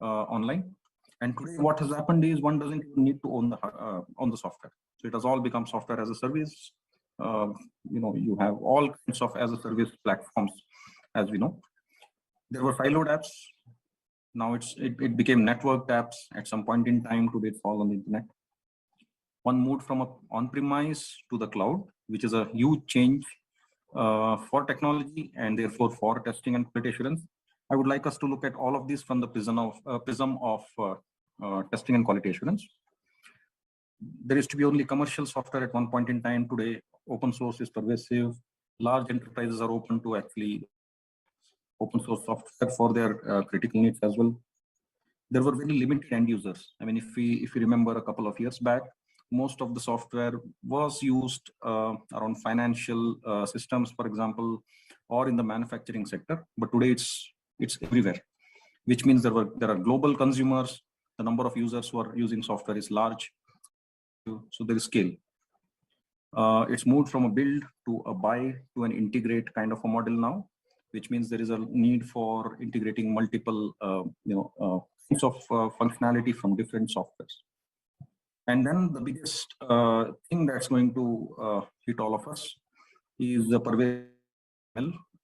Speaker 5: online. And today what has happened is one doesn't even need to own the software. So it has all become software as a service. You have all kinds of as a service platforms, as we know. There were siloed apps. Now it became networked apps at some point in time. Today it's all on the internet. One moved from on-premise to the cloud, which is a huge change for technology and therefore for testing and quality assurance. I would like us to look at all of this from the prism of testing and quality assurance. There used to be only commercial software at one point in time. Today, open source is pervasive. Large enterprises are open to actually open source software for their critical needs as well. There were very limited end users. If we remember a couple of years back, most of the software was used around financial systems, for example, or in the manufacturing sector. But today it's everywhere, which means there are global consumers. The number of users who are using software is large, so there is scale. It's moved from a build to a buy to an integrate kind of a model now, which means there is a need for integrating multiple kinds of functionality from different softwares. And then the biggest thing that's going to hit all of us is the pervasive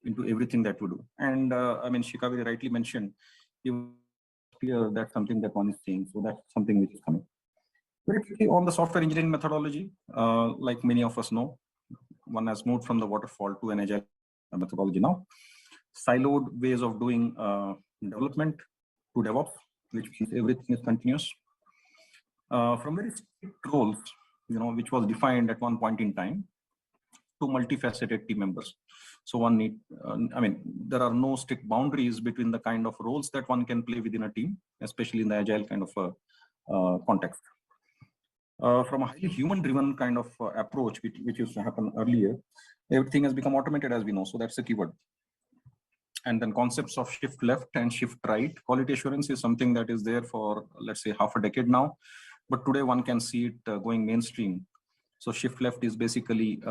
Speaker 5: into everything that we do. And Shikha very rightly mentioned, that's something that one is seeing. So that's something which is coming. Very quickly on the software engineering methodology, like many of us know, one has moved from the waterfall to an agile methodology now. Siloed ways of doing development to DevOps, which means everything is continuous. From very strict roles, which was defined at one point in time, to multifaceted team members. So one need, there are no strict boundaries between the kind of roles that one can play within a team, especially in the agile kind of context. From a highly human-driven kind of approach, which used to happen earlier, everything has become automated, as we know. So that's the keyword. and then concepts of shift left and shift right. Quality assurance is something that is there for, let's say, half a decade now, but today one can see it going mainstream. So shift left is basically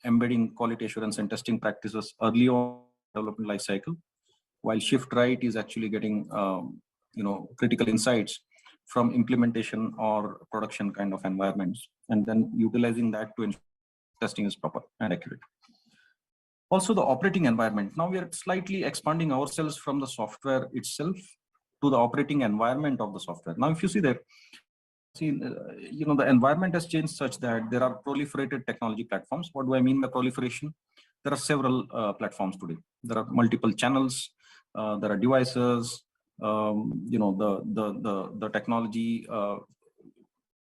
Speaker 5: embedding quality assurance and testing practices early on development life cycle, while shift right is actually getting critical insights from implementation or production kind of environments, and then utilizing that to ensure testing is proper and accurate. Also, the operating environment. Now we are slightly expanding ourselves from the software itself to the operating environment of the software. Now, if you see there, the environment has changed such that there are proliferated technology platforms. What do I mean by proliferation? There are several platforms today. There are multiple channels. There are devices. The technology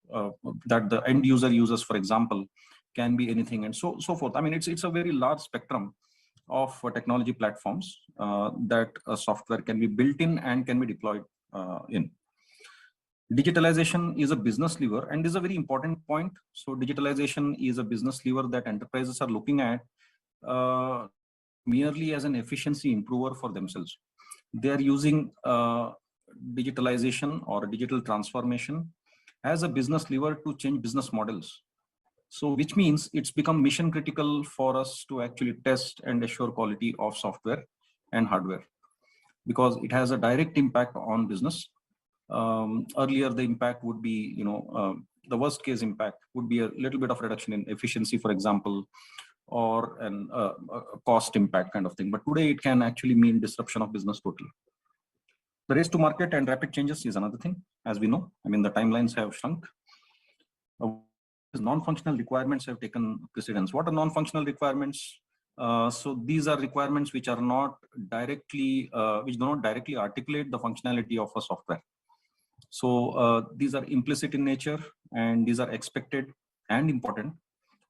Speaker 5: that the end user uses, for example, can be anything, and so forth. I mean, it's a very large spectrum of technology platforms that a software can be built in and can be deployed in. Digitalization is a business lever, and this is a very important point. So digitalization is a business lever that enterprises are looking at merely as an efficiency improver for themselves. They are using digitalization or digital transformation as a business lever to change business models. So which means it's become mission critical for us to actually test and assure quality of software and hardware, because it has a direct impact on business. Earlier, the impact would be, the worst case impact would be a little bit of reduction in efficiency, for example, or a cost impact kind of thing. But today it can actually mean disruption of business totally. The race to market and rapid changes is another thing, as we know. I mean, the timelines have shrunk. Non-functional requirements have taken precedence. What are non-functional requirements? So these are requirements which are not directly, which do not directly articulate the functionality of a software. So these are implicit in nature, and these are expected and important,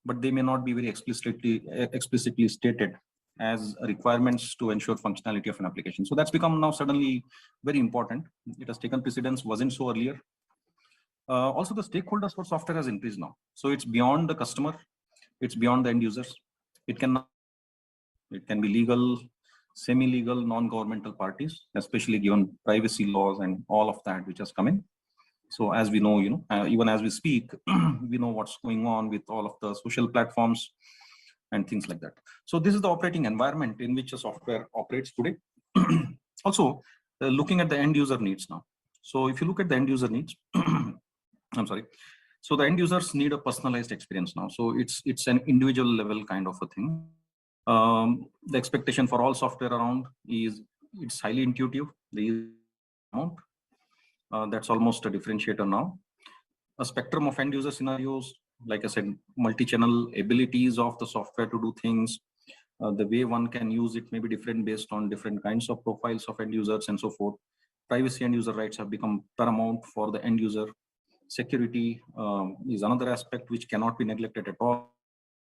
Speaker 5: but they may not be very explicitly stated as requirements to ensure functionality of an application. So that's become now suddenly very important. It has taken precedence, wasn't so earlier. Also, the stakeholders for software has increased now. So it's beyond the customer, it's beyond the end users. It can be legal, semi-legal, non-governmental parties, especially given privacy laws and all of that which has come in. So as we know, even as we speak, we know what's going on with all of the social platforms and things like that. So this is the operating environment in which a software operates today. Also, looking at the end user needs now. So if you look at the end user needs, I'm sorry. So the end users need a personalized experience now. So it's an individual level kind of a thing. The expectation for all software around is it's highly intuitive. That's almost a differentiator now. A spectrum of end user scenarios, like I said, multi-channel abilities of the software to do things. The way one can use it may be different based on different kinds of profiles of end users and so forth. Privacy and user rights have become paramount for the end user. Security is another aspect which cannot be neglected at all.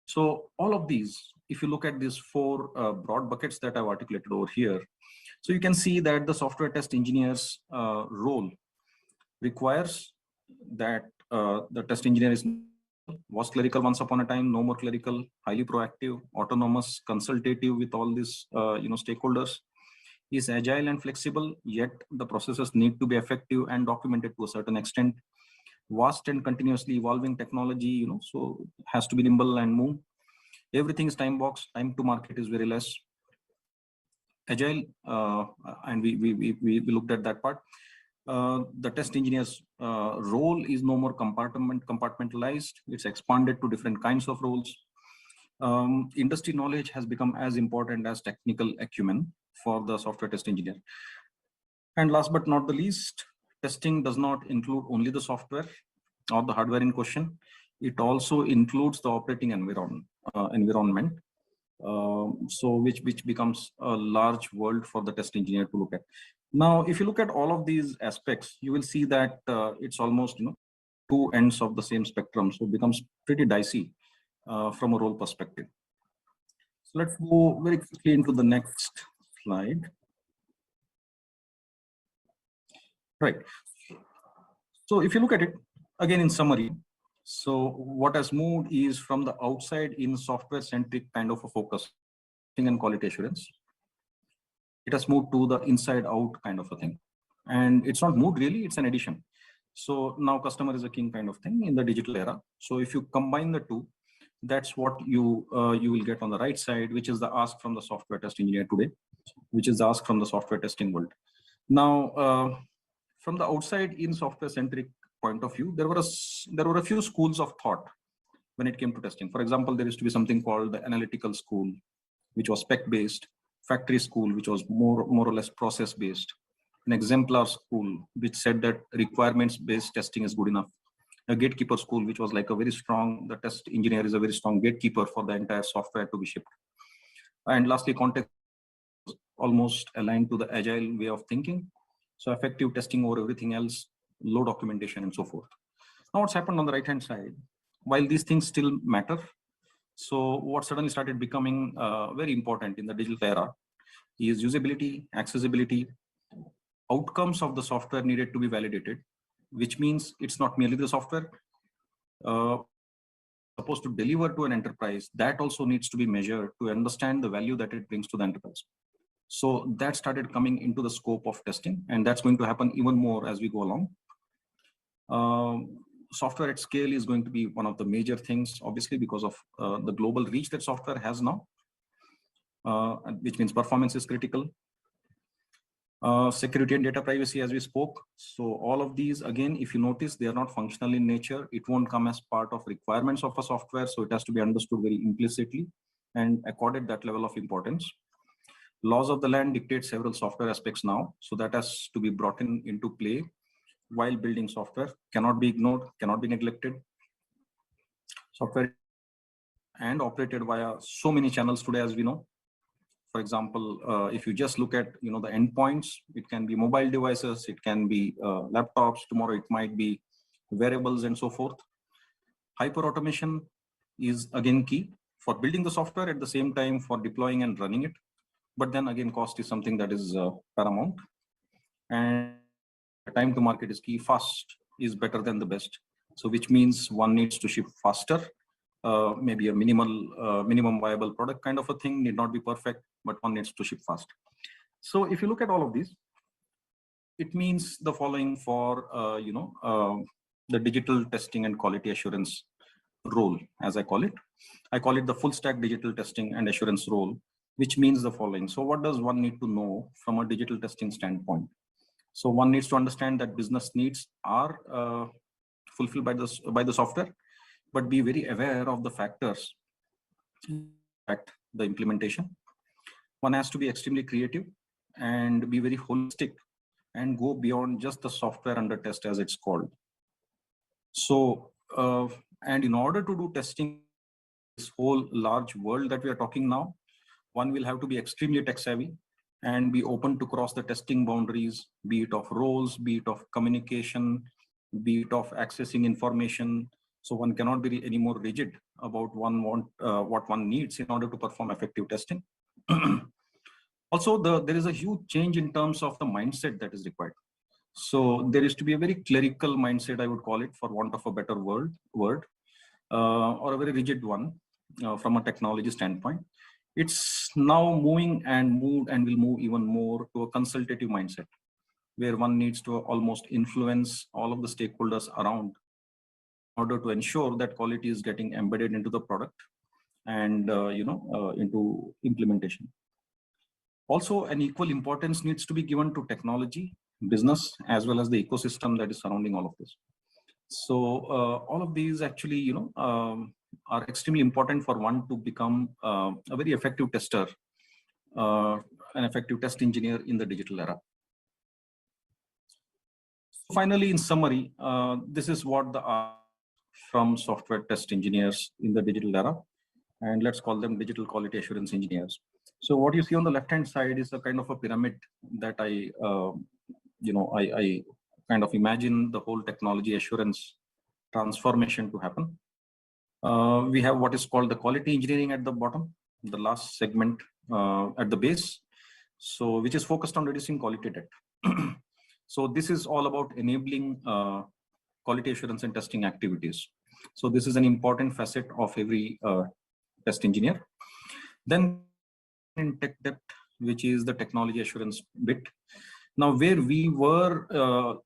Speaker 5: So all of these, if you look at these four broad buckets that I've articulated over here, so you can see that the software test engineer's role requires that the test engineer was clerical once upon a time, no more clerical, highly proactive, autonomous, consultative with all these stakeholders, is agile and flexible, yet the processes need to be effective and documented to a certain extent. Vast and continuously evolving technology, so has to be nimble and move. Everything is time box, time to market is very less. Agile, and we looked at that part. The test engineer's role is no more compartmentalized. It's expanded to different kinds of roles. Industry knowledge has become as important as technical acumen for the software test engineer. And last but not the least, testing does not include only the software or the hardware in question. It also includes the operating environment, so which becomes a large world for the test engineer to look at. Now, if you look at all of these aspects, you will see that it's almost two ends of the same spectrum. So it becomes pretty dicey from a role perspective. So let's go very quickly into the next slide. Right. So if you look at it again in summary, so what has moved is from the outside in software centric kind of a focus and quality assurance. It has moved to the inside out kind of a thing. And it's not moved really, it's an addition. So now customer is a king kind of thing in the digital era. So if you combine the two, that's what you will get on the right side, which is the ask from the software test engineer today, which is the ask from the software testing world. Now, from the outside in software centric point of view, there were a few schools of thought when it came to testing. For example, there used to be something called the analytical school, which was spec based, factory school, which was more or less process based, an exemplar school, which said that requirements based testing is good enough, a gatekeeper school, which was like a very strong, the test engineer is a very strong gatekeeper for the entire software to be shipped. And lastly, context almost aligned to the agile way of thinking. So effective testing over everything else, low documentation and so forth. Now what's happened on the right hand side, while these things still matter, so what suddenly started becoming very important in the digital era is usability, accessibility, outcomes of the software needed to be validated, which means it's not merely the software supposed to deliver to an enterprise, that also needs to be measured to understand the value that it brings to the enterprise. So that started coming into the scope of testing, and that's going to happen even more as we go along. Software at scale is going to be one of the major things, obviously, because of the global reach that software has now, which means performance is critical. Security and data privacy, as we spoke. So all of these, again, if you notice, they are not functional in nature. It won't come as part of requirements of a software. So it has to be understood very implicitly and accorded that level of importance. Laws of the land dictate several software aspects now. So that has to be brought into play while building software, cannot be ignored, cannot be neglected. Software and operated via so many channels today, as we know. For example, if you just look at the endpoints, it can be mobile devices, it can be laptops, tomorrow it might be wearables and so forth. Hyper automation is again key for building the software, at the same time for deploying and running it. But then again, cost is something that is paramount. And time to market is key. Fast is better than the best. So which means one needs to ship faster. Maybe a minimum viable product kind of a thing, need not be perfect, but one needs to ship fast. So if you look at all of these, it means the following for the digital testing and quality assurance role, as I call it. I call it the full stack digital testing and assurance role, which means the following. So what does one need to know from a digital testing standpoint? So one needs to understand that business needs are fulfilled by the software, but be very aware of the factors impact the implementation. One has to be extremely creative and be very holistic and go beyond just the software under test, as it's called. So, and in order to do testing, this whole large world that we are talking now, one will have to be extremely tech savvy and be open to cross the testing boundaries, be it of roles, be it of communication, be it of accessing information. So one cannot be any more rigid about what one needs in order to perform effective testing. Also, there is a huge change in terms of the mindset that is required. So there is to be a very clerical mindset, I would call it, for want of a better word, or a very rigid one from a technology standpoint. It's now moving and moved and will move even more to a consultative mindset, where one needs to almost influence all of the stakeholders around in order to ensure that quality is getting embedded into the product and into implementation. Also, an equal importance needs to be given to technology, business, as well as the ecosystem that is surrounding all of this. So all of these actually, are extremely important for one to become a very effective tester, an effective test engineer in the digital era. Finally, in summary, this is what the from software test engineers in the digital era, and let's call them digital quality assurance engineers. So what you see on the left-hand side is a kind of a pyramid that I kind of imagine the whole technology assurance transformation to happen. We have what is called the quality engineering at the bottom, the last segment at the base, so which is focused on reducing quality debt. So this is all about enabling quality assurance and testing activities. So this is an important facet of every test engineer. Then in tech debt, which is the technology assurance bit. Now, where we were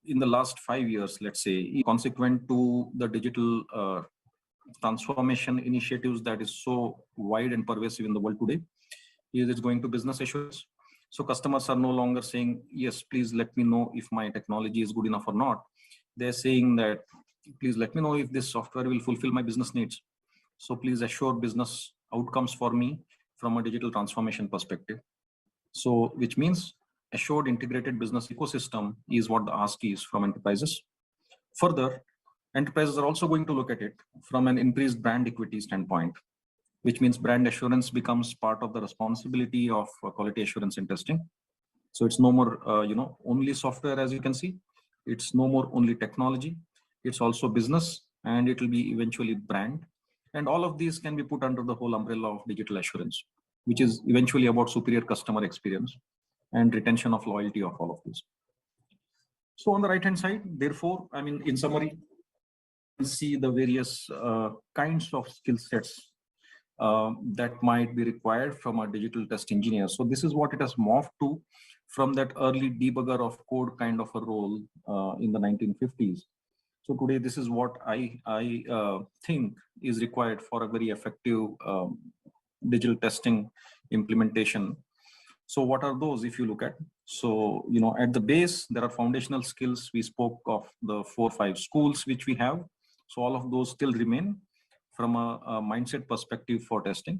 Speaker 5: in the last 5 years, let's say, consequent to the digital transformation initiatives that is so wide and pervasive in the world today, is going to business assurance. So customers are no longer saying, yes, please let me know if my technology is good enough or not. They're saying that, please let me know if this software will fulfill my business needs. So please assure business outcomes for me from a digital transformation perspective. So which means assured integrated business ecosystem is what the ask is from enterprises. Further, enterprises are also going to look at it from an increased brand equity standpoint, which means brand assurance becomes part of the responsibility of quality assurance and testing. So it's no more, only software, as you can see. It's no more only technology. It's also business, and it will be eventually brand. And all of these can be put under the whole umbrella of digital assurance, which is eventually about superior customer experience and retention of loyalty of all of this. So on the right-hand side, therefore, I mean, in summary, you see the various kinds of skill sets that might be required from a digital test engineer. So this is what it has morphed to from that early debugger of code kind of a role in the 1950s. So today, this is what I think is required for a very effective digital testing implementation. So what are those if you look at? So, at the base, there are foundational skills. We spoke of the 4 or 5 schools which we have. So all of those still remain from a mindset perspective for testing.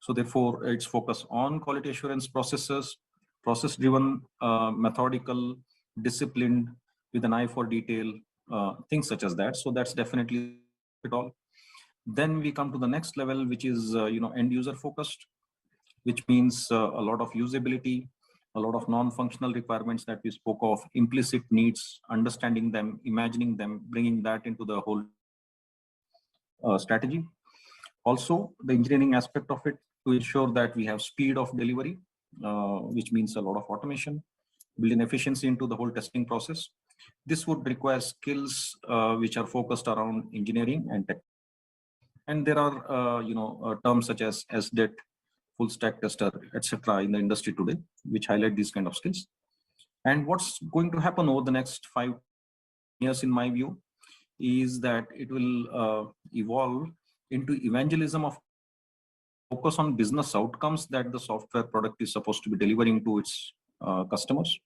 Speaker 5: So therefore, it's focused on quality assurance processes, process-driven, methodical, disciplined, with an eye for detail, things such as that. So that's definitely it all. Then we come to the next level, which is end user focused, which means a lot of usability, a lot of non-functional requirements that we spoke of, implicit needs, understanding them, imagining them, bringing that into the whole strategy. Also, the engineering aspect of it to ensure that we have speed of delivery, which means a lot of automation, building efficiency into the whole testing process. This would require skills which are focused around engineering and tech. And there are terms such as SDET, full stack tester, etc. in the industry today, which highlight these kind of skills. And what's going to happen over the next 5 years, in my view, is that it will evolve into evangelism of focus on business outcomes that the software product is supposed to be delivering to its customers,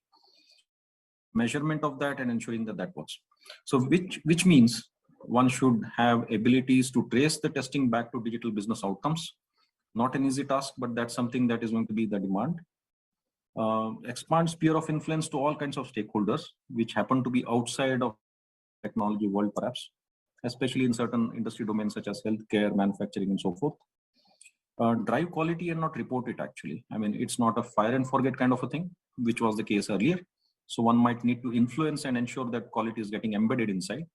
Speaker 5: measurement of that, and ensuring that that works. So which means one should have abilities to trace the testing back to digital business outcomes. Not an easy task, but that's something that is going to be the demand. Expand sphere of influence to all kinds of stakeholders, which happen to be outside of technology world, perhaps, especially in certain industry domains such as healthcare, manufacturing, and so forth. Drive quality and not report it, actually. I mean, it's not a fire and forget kind of a thing, which was the case earlier. So one might need to influence and ensure that quality is getting embedded inside.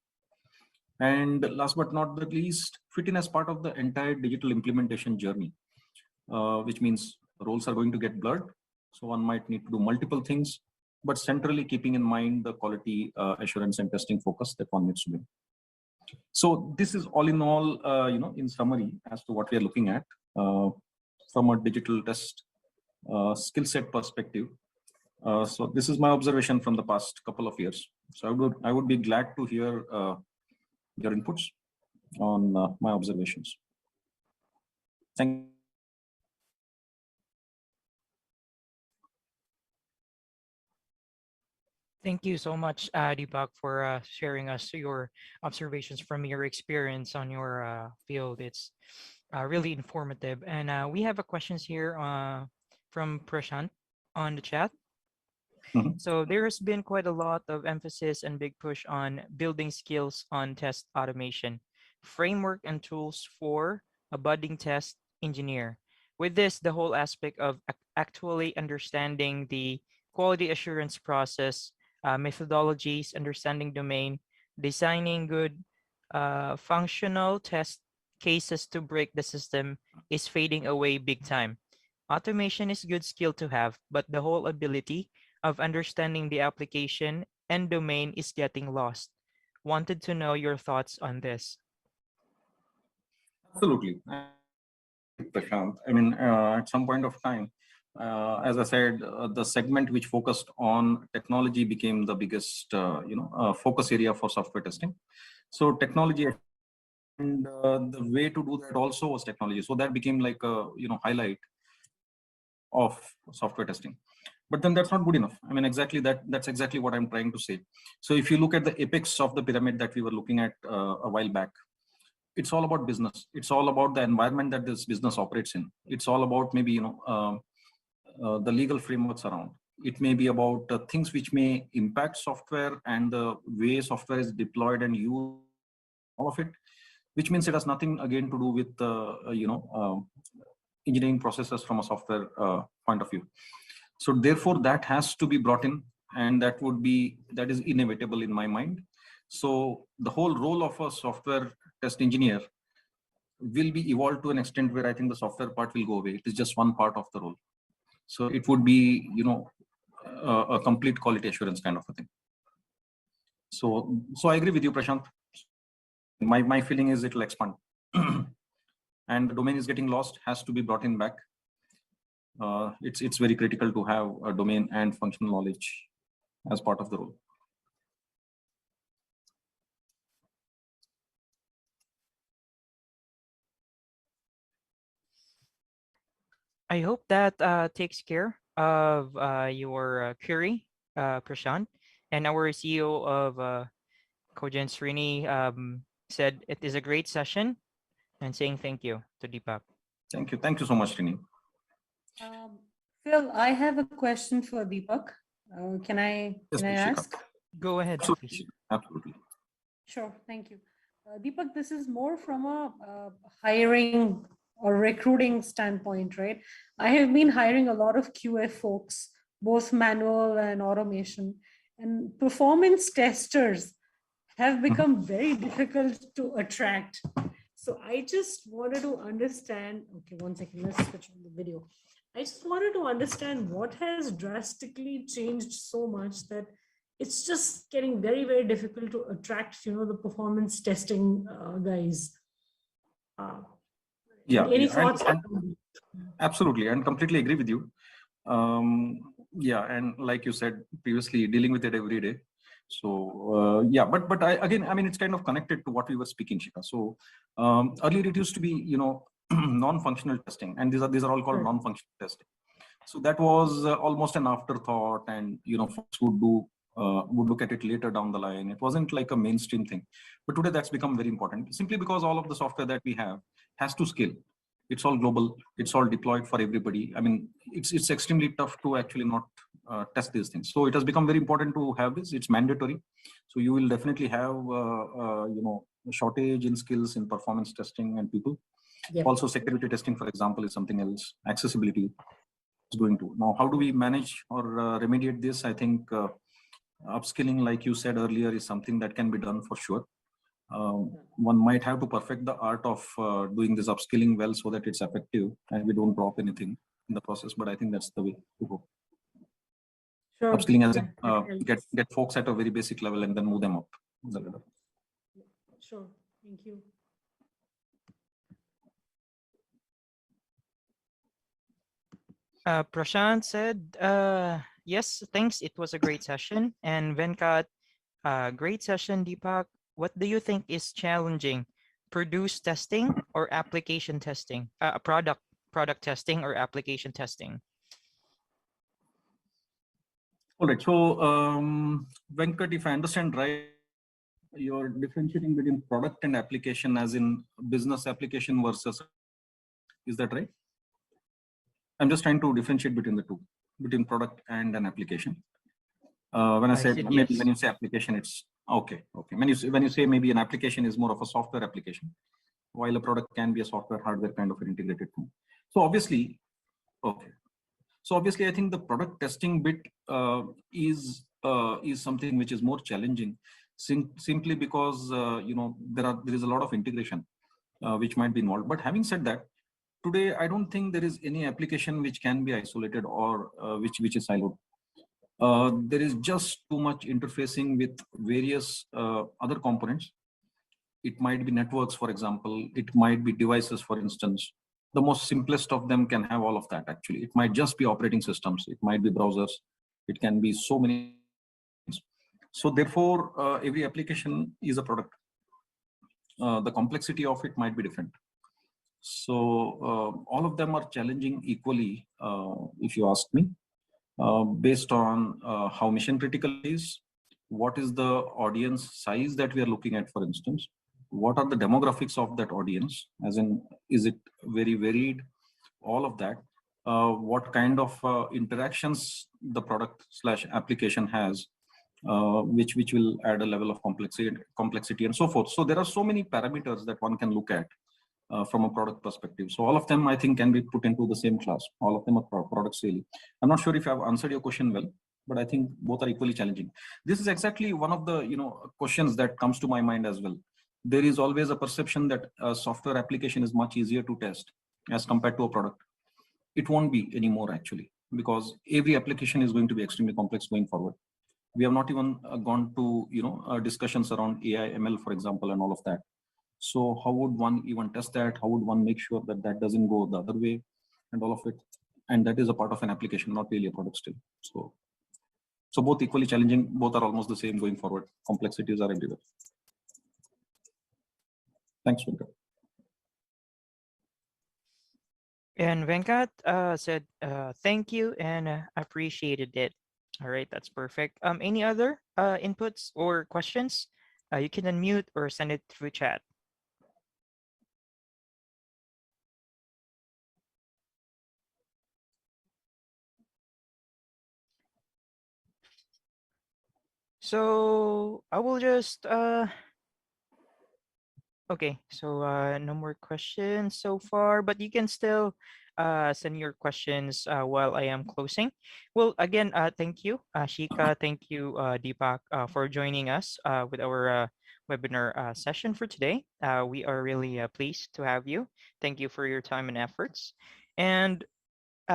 Speaker 5: And last but not the least, fit in as part of the entire digital implementation journey, which means roles are going to get blurred. So one might need to do multiple things, but centrally keeping in mind the quality assurance and testing focus that one needs to do. So this is all in all, in summary as to what we are looking at from a digital test skill set perspective. So this is my observation from the past couple of years. So I would be glad to hear your inputs on my observations. Thank you.
Speaker 1: Thank you so much, Deepak, for sharing us your observations from your experience on your field. It's really informative. And we have a questions here from Prashant on the chat. So there has been quite a lot of emphasis and big push on building skills on test automation, framework and tools for a budding test engineer. With this, the whole aspect of actually understanding the quality assurance process, methodologies, understanding domain, designing good functional test cases to break the system is fading away big time. Automation is good skill to have, but the whole ability of understanding the application and domain is getting lost. Wanted to know your thoughts on this.
Speaker 5: Absolutely. Prashant. I mean, at some point of time, As I said, the segment which focused on technology became the biggest, focus area for software testing. So technology, and the way to do that also was technology. So that became like a highlight of software testing. But then that's not good enough. I mean, exactly that's exactly what I'm trying to say. So if you look at the apex of the pyramid that we were looking at a while back, it's all about business. It's all about the environment that this business operates in. It's all about maybe the legal frameworks around. It may be about things which may impact software and the way software is deployed and used, all of it, which means it has nothing again to do with engineering processes from a software point of view. So therefore that has to be brought in, and that is inevitable in my mind. So the whole role of a software test engineer will be evolved to an extent where I think the software part will go away. It is just one part of the role. So it would be, a complete quality assurance kind of a thing. So I agree with you, Prashant. My feeling is it will expand. And the domain is getting lost, has to be brought in back. It's very critical to have a domain and functional knowledge as part of the role.
Speaker 1: I hope that takes care of your query, Prashant. And our CEO of Cogent, Srini, said it is a great session and saying thank you to Deepak.
Speaker 5: Thank you so much, Rini.
Speaker 2: Phil, I have a question for Deepak. Can I ask?
Speaker 1: Go ahead,
Speaker 5: Absolutely.
Speaker 1: please.
Speaker 5: Absolutely.
Speaker 2: Sure, thank you. Deepak, this is more from a hiring or recruiting standpoint, right? I have been hiring a lot of QA folks, both manual and automation, and performance testers have become very difficult to attract. So I just wanted to understand, okay, one second, let's switch on the video. I just wanted to understand what has drastically changed so much that it's just getting very, very difficult to attract, the performance testing guys. Any thoughts?
Speaker 5: Absolutely, and completely agree with you. And like you said previously, dealing with it every day. So but I mean, it's kind of connected to what we were speaking, Shikha. So earlier it used to be, non-functional testing, and these are all called non-functional testing. So that was almost an afterthought, and folks would look at it later down the line. It wasn't like a mainstream thing, but today that's become very important, simply because all of the software that we have has to scale. It's all global. It's all deployed for everybody. I mean, it's extremely tough to actually not test these things. So it has become very important to have this. It's mandatory. So you will definitely have a shortage in skills in performance testing and people. Yep. Also, security testing, for example, is something else. Accessibility is going to. Now, how do we manage or remediate this? I think upskilling, like you said earlier, is something that can be done for sure. One might have to perfect the art of doing this upskilling well so that it's effective and we don't drop anything in the process. But I think that's the way to go. Sure. Upskilling as get folks at a very basic level and then move them up the ladder.
Speaker 2: Sure. Thank you.
Speaker 1: Prashant said, yes, thanks. It was a great session. And Venkat, great session, Deepak. What do you think is challenging? Produce testing or application testing? Product testing or application testing?
Speaker 5: All right. So, Venkat, if I understand right, you're differentiating between product and application, as in business application versus. Is that right? I'm just trying to differentiate between the two, between product and an application. When I said maybe yes. When you say application, it's okay. When you say maybe an application is more of a software application, while a product can be a software hardware kind of an integrated thing. So obviously, I think the product testing bit is something which is more challenging, simply because there is a lot of integration which might be involved. But having said that, today I don't think there is any application which can be isolated or which is siloed. There is just too much interfacing with various other components. It might be networks, for example. It might be devices, for instance. the most simplest of them can have all of that. Actually, it might just be operating systems, it might be browsers, it can be so many things. So therefore, every application is a product. The complexity of it might be different. So all of them are challenging equally, if you ask me, based on how mission critical it is, what is the audience size that we are looking at, for instance, what are the demographics of that audience, as in, is it very varied, all of that, what kind of interactions the product slash application has, which will add a level of complexity and so forth. So there are so many parameters that one can look at from a product perspective. So all of them, I think, can be put into the same class. All of them are products really. I'm not sure if I've answered your question well, but I think both are equally challenging. This is exactly one of the questions that comes to my mind as well. There is always a perception that a software application is much easier to test as compared to a product. It won't be anymore, actually, because every application is going to be extremely complex going forward. We have not even gone to discussions around AI, ML, for example, and all of that. So how would one even test that? How would one make sure that that doesn't go the other way and all of it? And that is a part of an application, not really a product still. So both equally challenging, both are almost the same going forward. Complexities are everywhere. Thanks, Venkat.
Speaker 1: And Venkat said thank you and appreciated it. All right, that's perfect. Any other inputs or questions? You can unmute or send it through chat. So I will just okay, so no more questions so far, but you can still send your questions while I am closing. Well, again, thank you, Shika. Thank you, Deepak, for joining us with our webinar session for today. We are really pleased to have you. Thank you for your time and efforts. And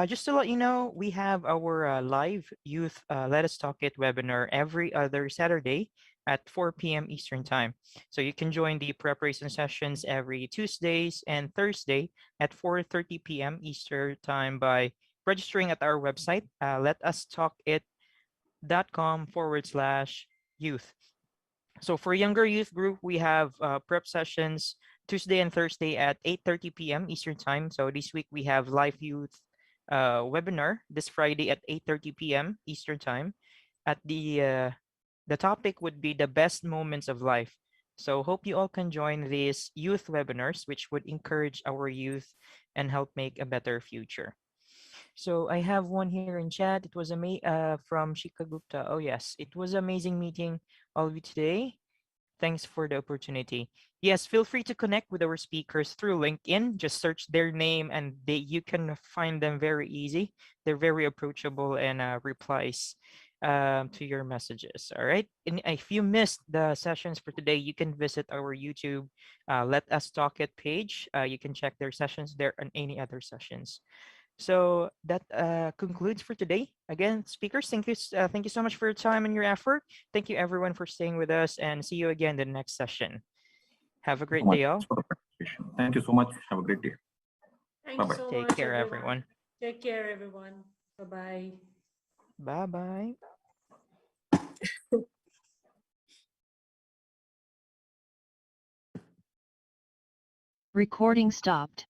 Speaker 1: just to let you know, we have our live youth Let Us Talk It webinar every other Saturday at 4 p.m. Eastern Time. So you can join the preparation sessions every Tuesdays and Thursday at 4:30 p.m. Eastern Time by registering at our website, letustalkit.com/youth. So for younger youth group, we have prep sessions Tuesday and Thursday at 8:30 p.m. Eastern Time. So this week we have live youth webinar this Friday at 8:30 p.m. Eastern Time. At the topic would be the best moments of life. So hope you all can join these youth webinars, which would encourage our youth and help make a better future. So I have one here in chat. It was from Shika Gupta. Oh yes, it was amazing meeting all of you today. Thanks for the opportunity. Yes, feel free to connect with our speakers through LinkedIn. Just search their name and you can find them very easy. They're very approachable and replies to your messages. All right. And if you missed the sessions for today, you can visit our YouTube Let Us Talk It page. You can check their sessions there and any other sessions. So that concludes for today. Again, speakers, thank you so much for your time and your effort. Thank you everyone for staying with us, and see you again in the next session. Have a great day, all.
Speaker 5: Thank you so much. Have a great day.
Speaker 2: Thank you so
Speaker 1: Take
Speaker 2: much,
Speaker 1: care, everyone.
Speaker 2: Take care, everyone. Bye-bye.
Speaker 1: Bye-bye.
Speaker 6: Recording stopped.